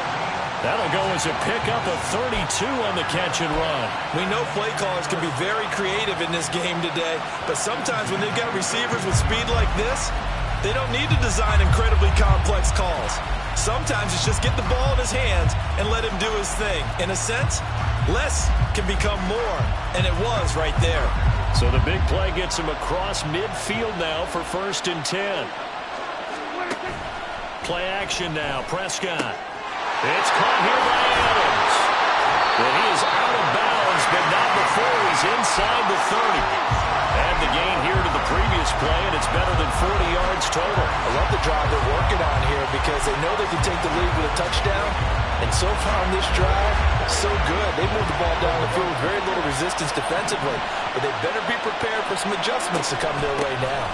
That'll go as a pickup of 32 on the catch and run. We know play callers can be very creative in this game today, but sometimes when they've got receivers with speed like this, they don't need to design incredibly complex calls. Sometimes it's just get the ball in his hands and let him do his thing. In a sense, less can become more, and it was right there. So the big play gets him across midfield now for 1st and 10. Play action now, Prescott. It's caught here by Adams. And he is out of bounds, but not before he's inside the 30. Add the gain here to the previous play, and it's better than 40 yards total. I love the drive they're working on here because they know they can take the lead with a touchdown. And so far on this drive, so good. They moved the ball down the field with very little resistance defensively. But they better be prepared for some adjustments to come their way now.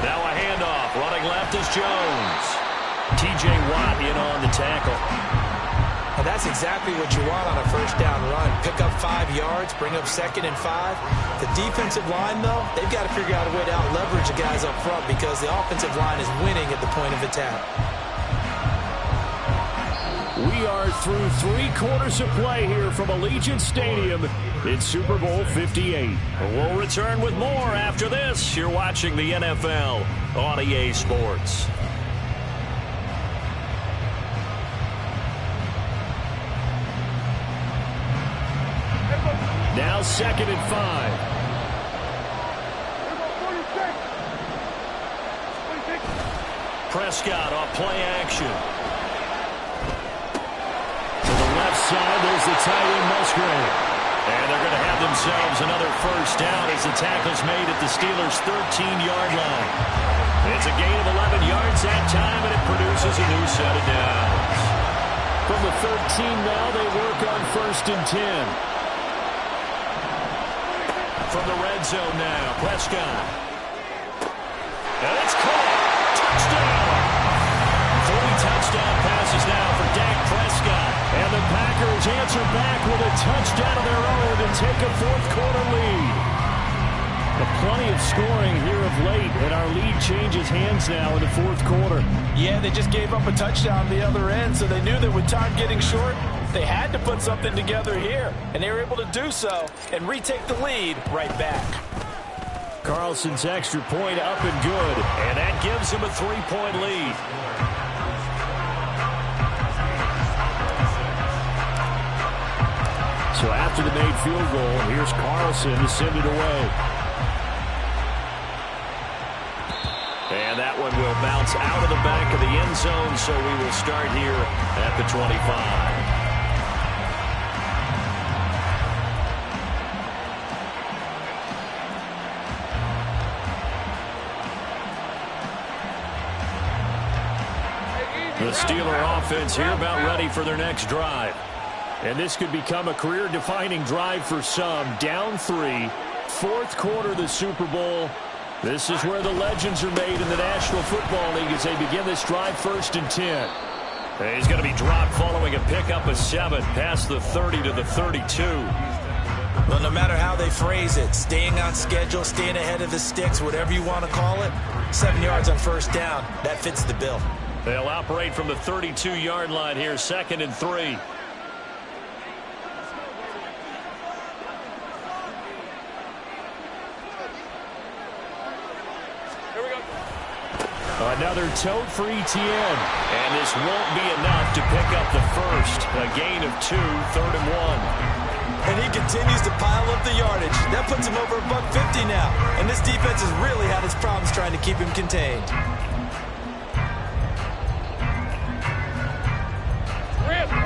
Now a handoff. Running left is Jones. T.J. Watt in on the tackle. And that's exactly what you want on a 1st down run. Pick up 5 yards, bring up 2nd and 5. The defensive line, though, they've got to figure out a way to out-leverage the guys up front because the offensive line is winning at the point of attack. We are through 3 quarters of play here from Allegiant Stadium in Super Bowl 58. We'll return with more after this. You're watching the NFL on EA Sports. Now 2nd and 5. Prescott off play action. To the left side, there's the tight end Musgrave. And they're going to have themselves another first down as the tackle's made at the Steelers' 13-yard line. It's a gain of 11 yards that time, and it produces a new set of downs. From the 13 now, they work on 1st and 10. From the red zone now, Prescott. And it's caught. Touchdown. 3 touchdown passes now for Dak Prescott. And the Packers answer back with a touchdown of their own to take a 4th-quarter lead. Plenty of scoring here of late, and our lead changes hands now in the 4th quarter. Yeah, they just gave up a touchdown on the other end, so they knew that with time getting short, they had to put something together here, and they were able to do so and retake the lead right back. Carlson's extra point up and good, and that gives him a 3-point lead. So after the made field goal, here's Carlson to send it away. And that one will bounce out of the back of the end zone, so we will start here at the 25. The Steeler offense here about ready for their next drive. And this could become a career-defining drive for some. Down 3, 4th quarter of the Super Bowl. This is where the legends are made in the National Football League as they begin this drive 1st and 10. And he's going to be dropped following a pickup of 7 past the 30 to the 32. Well, no matter how they phrase it, staying on schedule, staying ahead of the sticks, whatever you want to call it, 7 yards on 1st down, that fits the bill. They'll operate from the 32-yard line here, 2nd and 3. Here we go. Another tote for ETN. And this won't be enough to pick up the first. A gain of 2, 3rd and 1. And he continues to pile up the yardage. That puts him over $150 now. And this defense has really had its problems trying to keep him contained.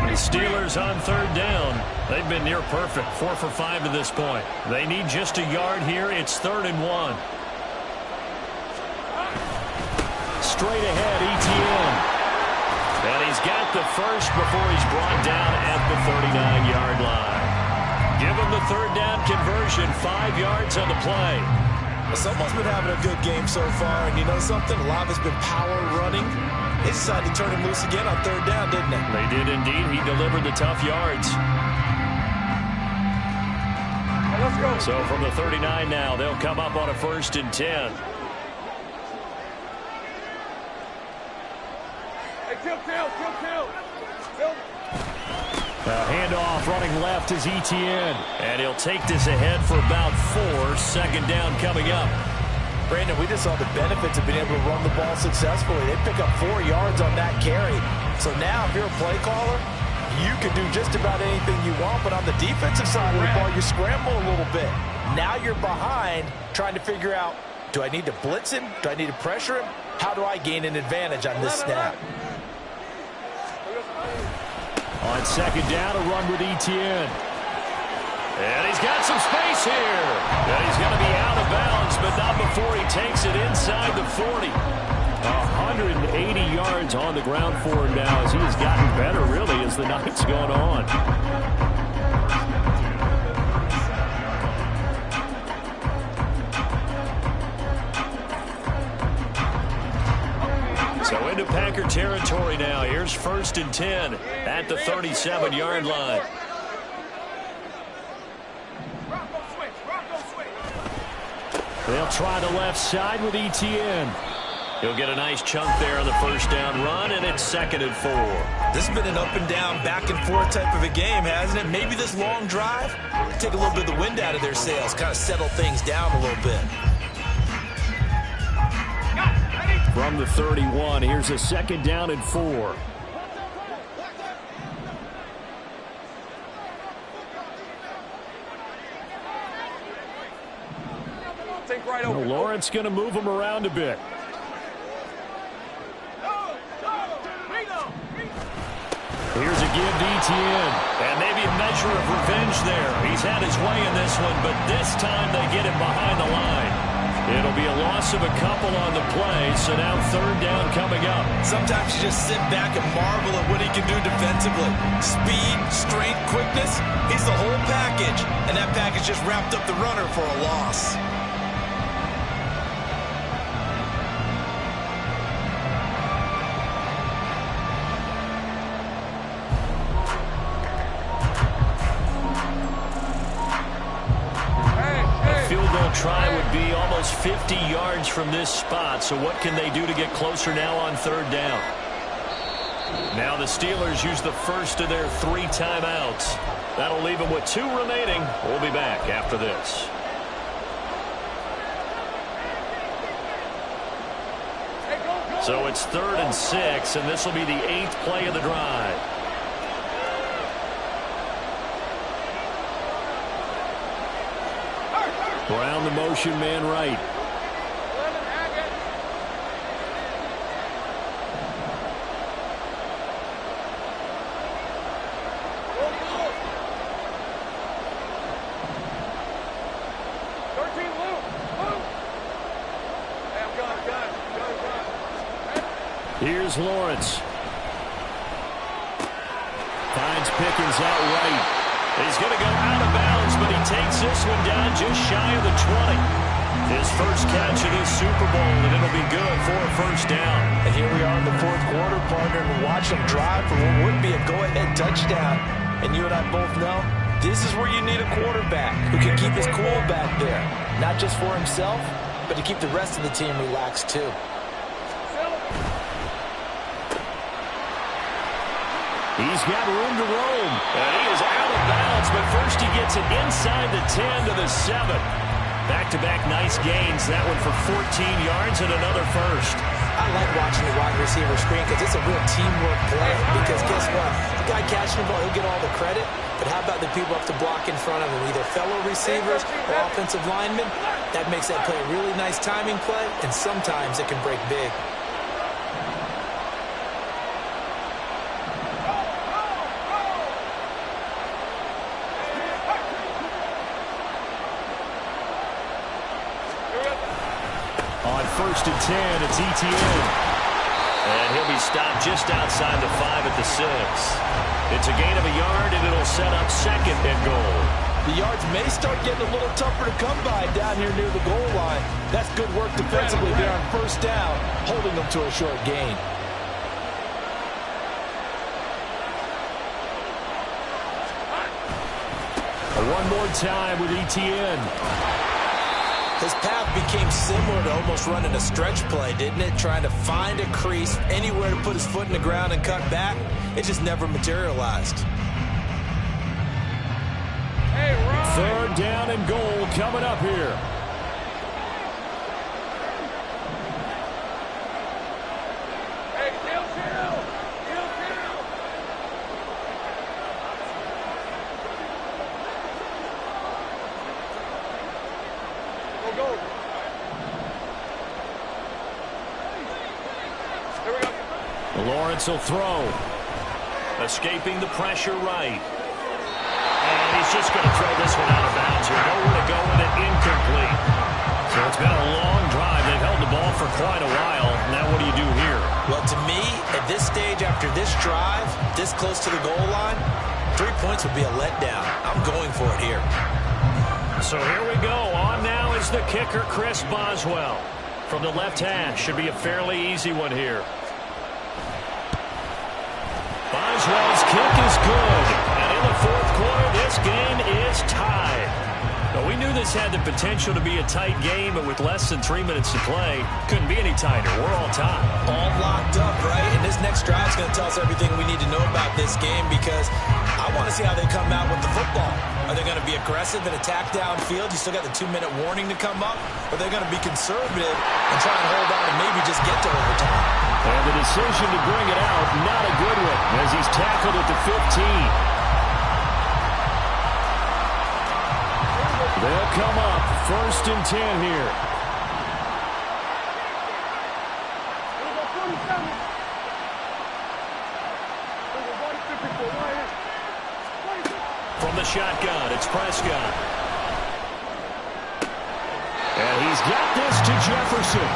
The Steelers on 3rd down. They've been near perfect, 4 for 5 to this point. They need just a yard here. It's 3rd and 1. Straight ahead, ETN. And he's got the first before he's brought down at the 39-yard line. Give him the 3rd down conversion, 5 yards on the play. Well, someone's been having a good game so far, and you know something? A lot has been power running. They decided to turn him loose again on 3rd down, didn't they? They did indeed. He delivered the tough yards. Let's go. So from the 39 now, they'll come up on a 1st and 10. Hey, kill. A handoff running left is ETN. And he'll take this ahead for about 4. 2nd down coming up. Brandon, we just saw the benefits of being able to run the ball successfully. They pick up 4 yards on that carry. So now, if you're a play caller, you can do just about anything you want. But on the defensive side of the ball, you scramble a little bit. Now you're behind, trying to figure out, do I need to blitz him? Do I need to pressure him? How do I gain an advantage on this snap? On 2nd down, a run with ETN. And he's got some space here. And he's going to be out of bounds, but not before he takes it inside the 40. 180 yards on the ground for him now as he has gotten better, really, as the night's gone on. So into Packer territory now. Here's 1st and 10 at the 37-yard line. They'll try the left side with ETN. He'll get a nice chunk there on the 1st down run, and it's 2nd and 4. This has been an up and down, back and forth type of a game, hasn't it? Maybe this long drive, take a little bit of the wind out of their sails, kind of settle things down a little bit. From the 31, here's a 2nd down and 4. Wide open. Lawrence going to move him around a bit. Here's a give to Etienne. And maybe a measure of revenge there. He's had his way in this one, but this time they get him behind the line. It'll be a loss of a couple on the play, so now third down coming up. Sometimes you just sit back and marvel at what he can do defensively. Speed, strength, quickness, he's the whole package. And that package just wrapped up the runner for a loss. Try would be almost 50 yards from this spot, so what can they do to get closer now on third down? Now the Steelers use the first of their 3 timeouts. That'll leave them with 2 remaining. We'll be back after this. So it's 3rd and 6, and this will be the 8th play of the drive. Brown the motion man right. Here's Lawrence. Finds Pickens out right. He's going to go out of bounds, but he takes this one down just shy of the 20. His first catch of this Super Bowl, and it'll be good for a first down. And here we are in the 4th quarter, partner, and we're watching him drive for what would be a go-ahead touchdown. And you and I both know this is where you need a quarterback who can keep his cool back there. Not just for himself, but to keep the rest of the team relaxed too. He's got room to roam, and he is out of bounds, but first he gets it inside the 10 to the 7. Back-to-back nice gains, that one for 14 yards and another first. I like watching the wide receiver screen because it's a real teamwork play, because guess what? The guy catching the ball, he'll get all the credit, but how about the people have to block in front of him, either fellow receivers or offensive linemen? That makes that play a really nice timing play, and sometimes it can break big. First and 10, it's Etienne. And he'll be stopped just outside the 5 at the 6. It's a gain of a yard, and it'll set up 2nd and goal. The yards may start getting a little tougher to come by down here near the goal line. That's good work defensively there on first down, holding them to a short gain. One more time with Etienne. His path became similar to almost running a stretch play, didn't it? Trying to find a crease, anywhere to put his foot in the ground and cut back. It just never materialized. Hey, Ryan. 3rd down and goal coming up here. Hey, chill. Go. Here we go. Lawrence will throw. Escaping the pressure right. And he's just going to throw this one out of bounds here. Nowhere to go with it, incomplete. So it's been a long drive. They've held the ball for quite a while. Now what do you do here? Well, to me, at this stage after this drive, this close to the goal line, 3 points would be a letdown. I'm going for it here. So here we go. On now is the kicker, Chris Boswell. From the left hash. Should be a fairly easy one here. Boswell's kick is good. And in the 4th quarter, this game is tied. Now, we knew this had the potential to be a tight game, but with less than 3 minutes to play, couldn't be any tighter. We're all tied. All locked up, right? And this next drive is going to tell us everything we need to know about this game, because I want to see how they come out with the football. Are they going to be aggressive and attack downfield? You still got the 2-minute warning to come up? Or are they going to be conservative and try and hold on and maybe just get to overtime? And the decision to bring it out, not a good one, as he's tackled at the 15. They'll come up 1st and 10 here. the shotgun. It's Prescott. And he's got this to Jefferson.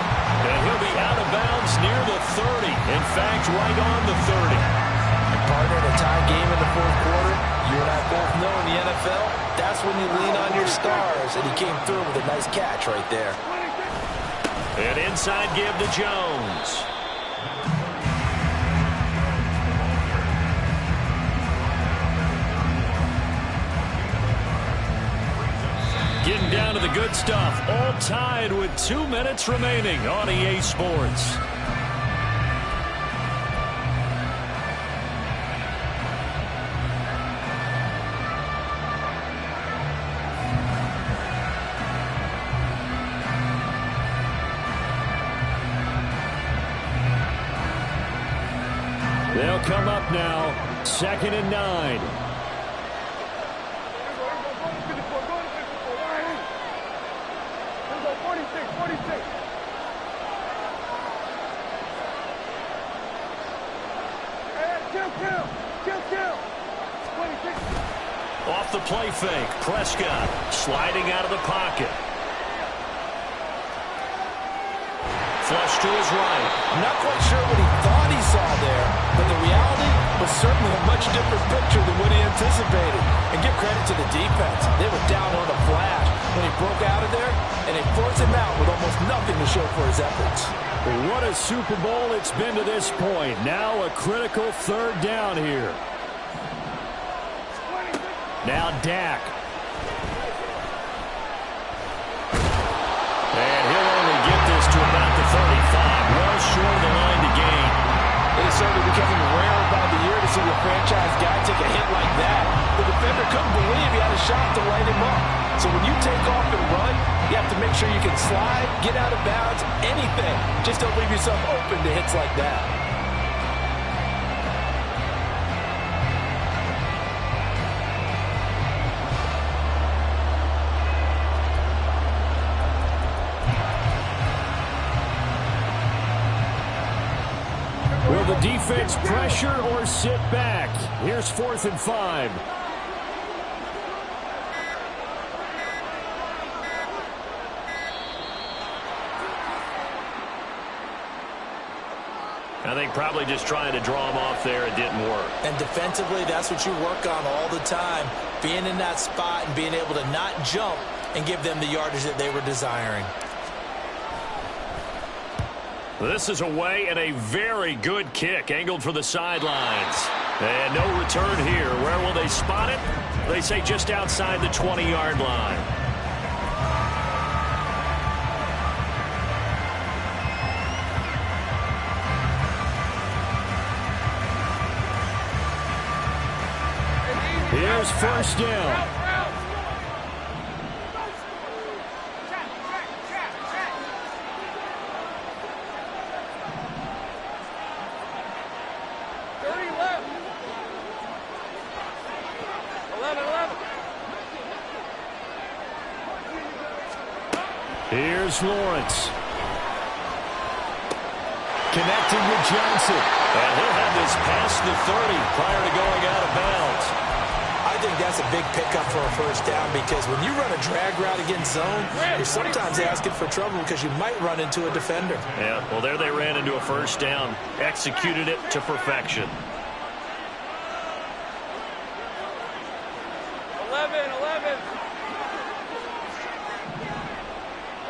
And he'll be out of bounds near the 30. In fact, right on the 30. And partner, in a tie game in the fourth quarter, you and I both know in the NFL, that's when you lean on your stars. And he came through with a nice catch right there. An inside give to Jones. Getting down to the good stuff. All tied with 2 minutes remaining on EA Sports. They'll come up now, 2nd and 9. Off the play fake, Prescott sliding out of the pocket. Flush to his right. I'm not quite sure what he thought he saw there, but the reality was certainly a much different picture than what he anticipated. And give credit to the defense. They were down on a flash when he broke out of there, and they forced him out with almost nothing to show for his efforts. What a Super Bowl it's been to this point. Now a critical 3rd down here. Now Dak. And he'll only get this to about the 35. Well short of the line to gain. It is certainly becoming rare by the year to see a franchise guy take a hit like that. The defender couldn't believe he had a shot to light him up. So when you take off and run, you have to make sure you can slide, get out of bounds, anything. Just don't leave yourself open to hits like that. Will the defense pressure or sit back? Here's 4th and 5. I think probably just trying to draw him off there. It didn't work. And defensively, that's what you work on all the time. Being in that spot and being able to not jump and give them the yardage that they were desiring. This is away and a very good kick angled for the sidelines. And no return here. Where will they spot it? They say just outside the 20-yard line. Here's 1st down. Here's Lawrence. Connecting with Johnson. And he'll have this past the 30 prior to going out of bounds. I think that's a big pickup for a 1st down because when you run a drag route against zone, you're sometimes asking for trouble because you might run into a defender. Yeah, well, there they ran into a 1st down. Executed it to perfection.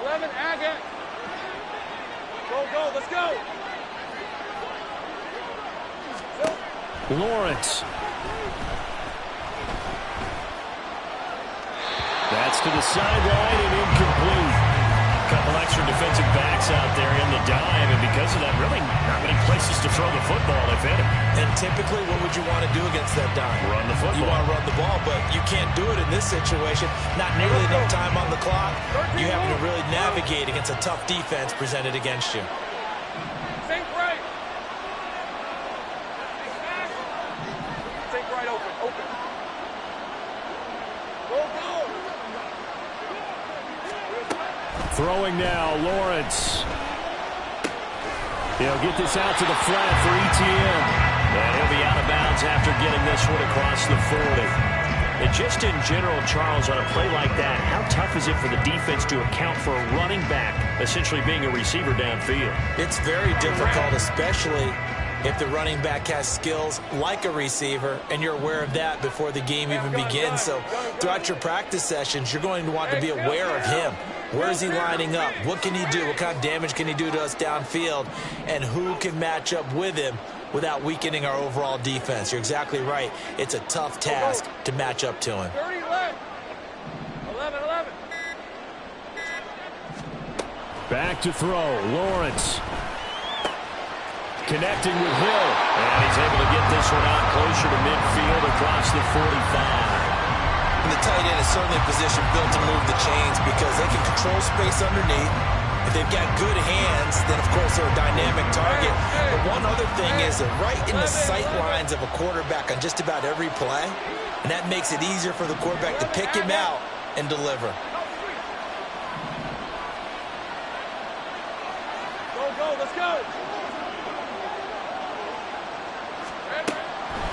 11, Agate. Go, let's go. Lawrence. That's to the sideline and incomplete. A couple extra defensive backs out there in the dime, and because of that, really not many places to throw the football, if any. And typically, what would you want to do against that dime? Run the football. You want to run the ball, but you can't do it in this situation. Not nearly enough time on the clock. You having to really navigate against a tough defense presented against you. Think right. Think right, open. Go. Throwing now, Lawrence. He'll get this out to the flat for ETN. And he'll be out of bounds after getting this one across the 40. And just in general, Charles, on a play like that, how tough is it for the defense to account for a running back essentially being a receiver downfield? It's very difficult, especially if the running back has skills like a receiver, and you're aware of that before the game even begins. So throughout your practice sessions, you're going to want to be aware of him. Where is he lining up? What can he do? What kind of damage can he do to us downfield? And who can match up with him without weakening our overall defense? You're exactly right. It's a tough task to match up to him. 30 left. 11. Back to throw. Lawrence. Connecting with Hill. And he's able to get this one out closer to midfield across the 45. And the tight end is certainly a position built to move the chains because they can control space underneath. If they've got good hands, then, of course, they're a dynamic target. But one other thing is they're right in the sight lines of a quarterback on just about every play, and that makes it easier for the quarterback to pick him out and deliver. Go, let's go.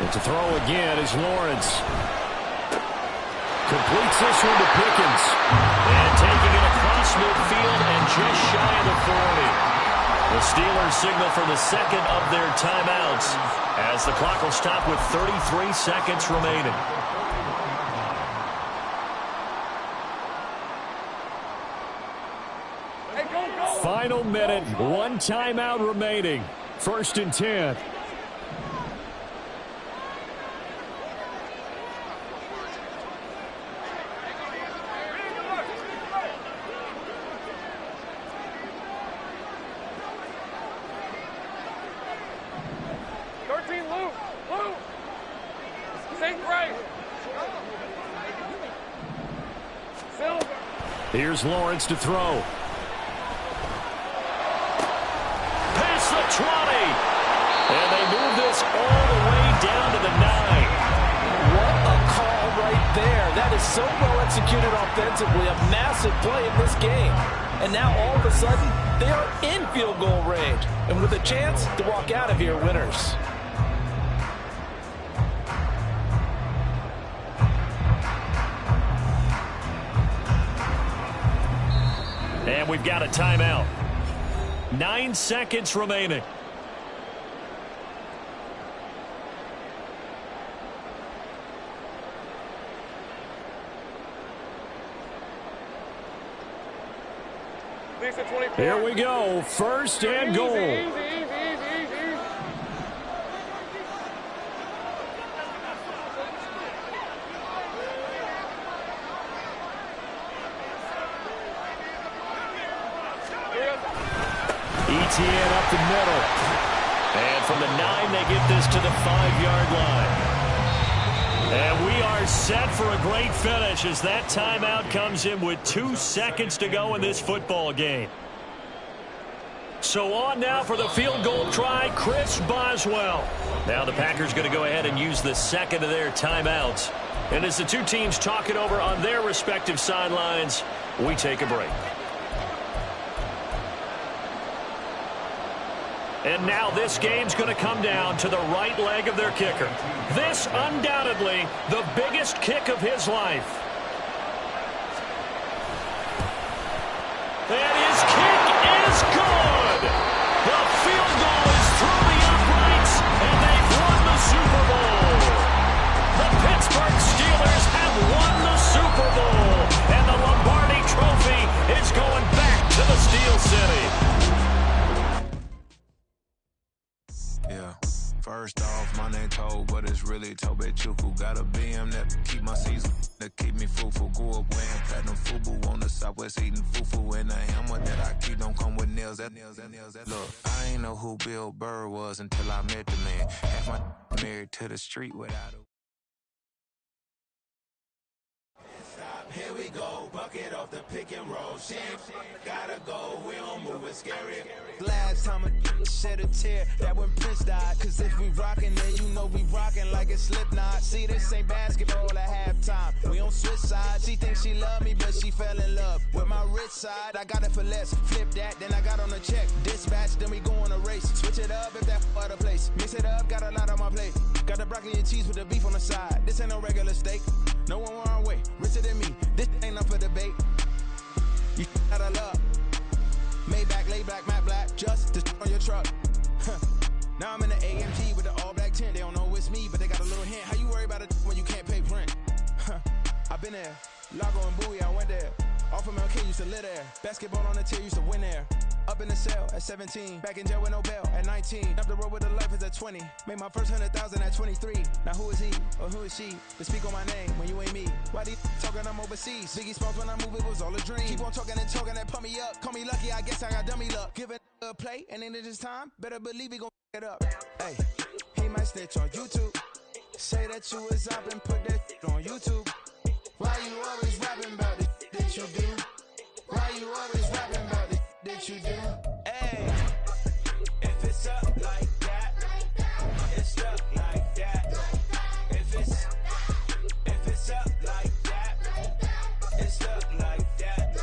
And to throw again is Lawrence. Completes this one to Pickens. And taking it across midfield and just shy of the 40. The Steelers signal for the second of their timeouts as the clock will stop with 33 seconds remaining. Hey, go. Final minute, one timeout remaining. 1st and 10. Here's Lawrence to throw. Past the 20. And they move this all the way down to the 9. What a call right there. That is so well executed offensively. A massive play in this game. And now all of a sudden, they are in field goal range. And with a chance to walk out of here winners. And we've got a timeout. 9 seconds remaining. Here we go. 1st and goal. Easy. ETN up the middle. And from the 9, they get this to the 5-yard line. And we are set for a great finish as that timeout comes in with 2 seconds to go in this football game. So on now for the field goal try, Chris Boswell. Now the Packers going to go ahead and use the second of their timeouts. And as the two teams talk it over on their respective sidelines, we take a break. And now this game's going to come down to the right leg of their kicker. This, undoubtedly, the biggest kick of his life. And his kick is good! The field goal is through the uprights, and they've won the Super Bowl! The Pittsburgh Steelers have won the Super Bowl, and the Lombardi Trophy is going back to the Steel City. First off, my name Toad, but it's really Tobe Chuku. Got a BM that keep my season, that keep me fruitful. Grew up wearing platinum FUBU on the Southwest eating fufu. And the hammer that I keep don't come with nails. Look, I ain't know who Bill Burr was until I met the man. Half my married to the street without a... Here we go, bucket get off the pick and roll. She ain't gotta go, we don't move it scary. Last time a shed a tear, that when Prince died. Cause if we rockin' it, you know we rockin' like a Slipknot. See, this ain't basketball at halftime. We on switch sides. She thinks she love me, but she fell in love with my rich side. I got it for less. Flip that, then I got on a check. Dispatch, then we go on a race. Switch it up if that other place. Mix it up, got a lot on my plate. Got the broccoli and cheese with the beef on the side. This ain't no regular steak. No one wrong way, richer than me. This ain't up for debate. You out of luck. Maybach, lay back, matte black, just to on your truck. Now I'm in the AMG with the all black tint. They don't know it's me, but they got a little hint. How you worry about it when you can't pay rent? I've been there. Lago and Bowie, I went there. Off of MLK, used to live there. Basketball on the tier, used to win there. Up in the cell at 17. Back in jail with no bail at 19. Up the road with the life is at 20. Made my first 100,000 at 23. Now who is he or who is she to speak on my name when you ain't me? Why they talking I'm overseas? Biggie Smalls when I move, it was all a dream. Keep on talking and pump me up. Call me lucky, I guess I got dummy luck. Give it a play, and then this time, better believe he gon' it up. Hey, he might snitch on YouTube. Say that you was up and put that on YouTube. Why you always rapping about the that you do? Why you always rapping about the that you do? Hey, if it's up like that, it's stuck like that. If it's up like that, it's stuck like that.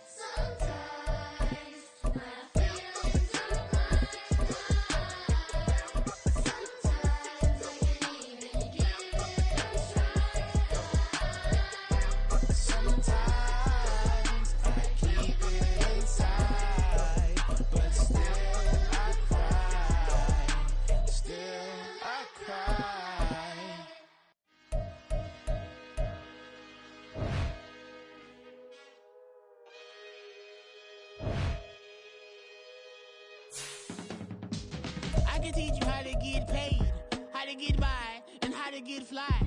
Sometimes my feelings are blind. Sometimes I can't even give it a try. Sometimes I keep it inside, but still I cry. Still I cry. I can teach you how to get paid, how to get by, and how to get fly.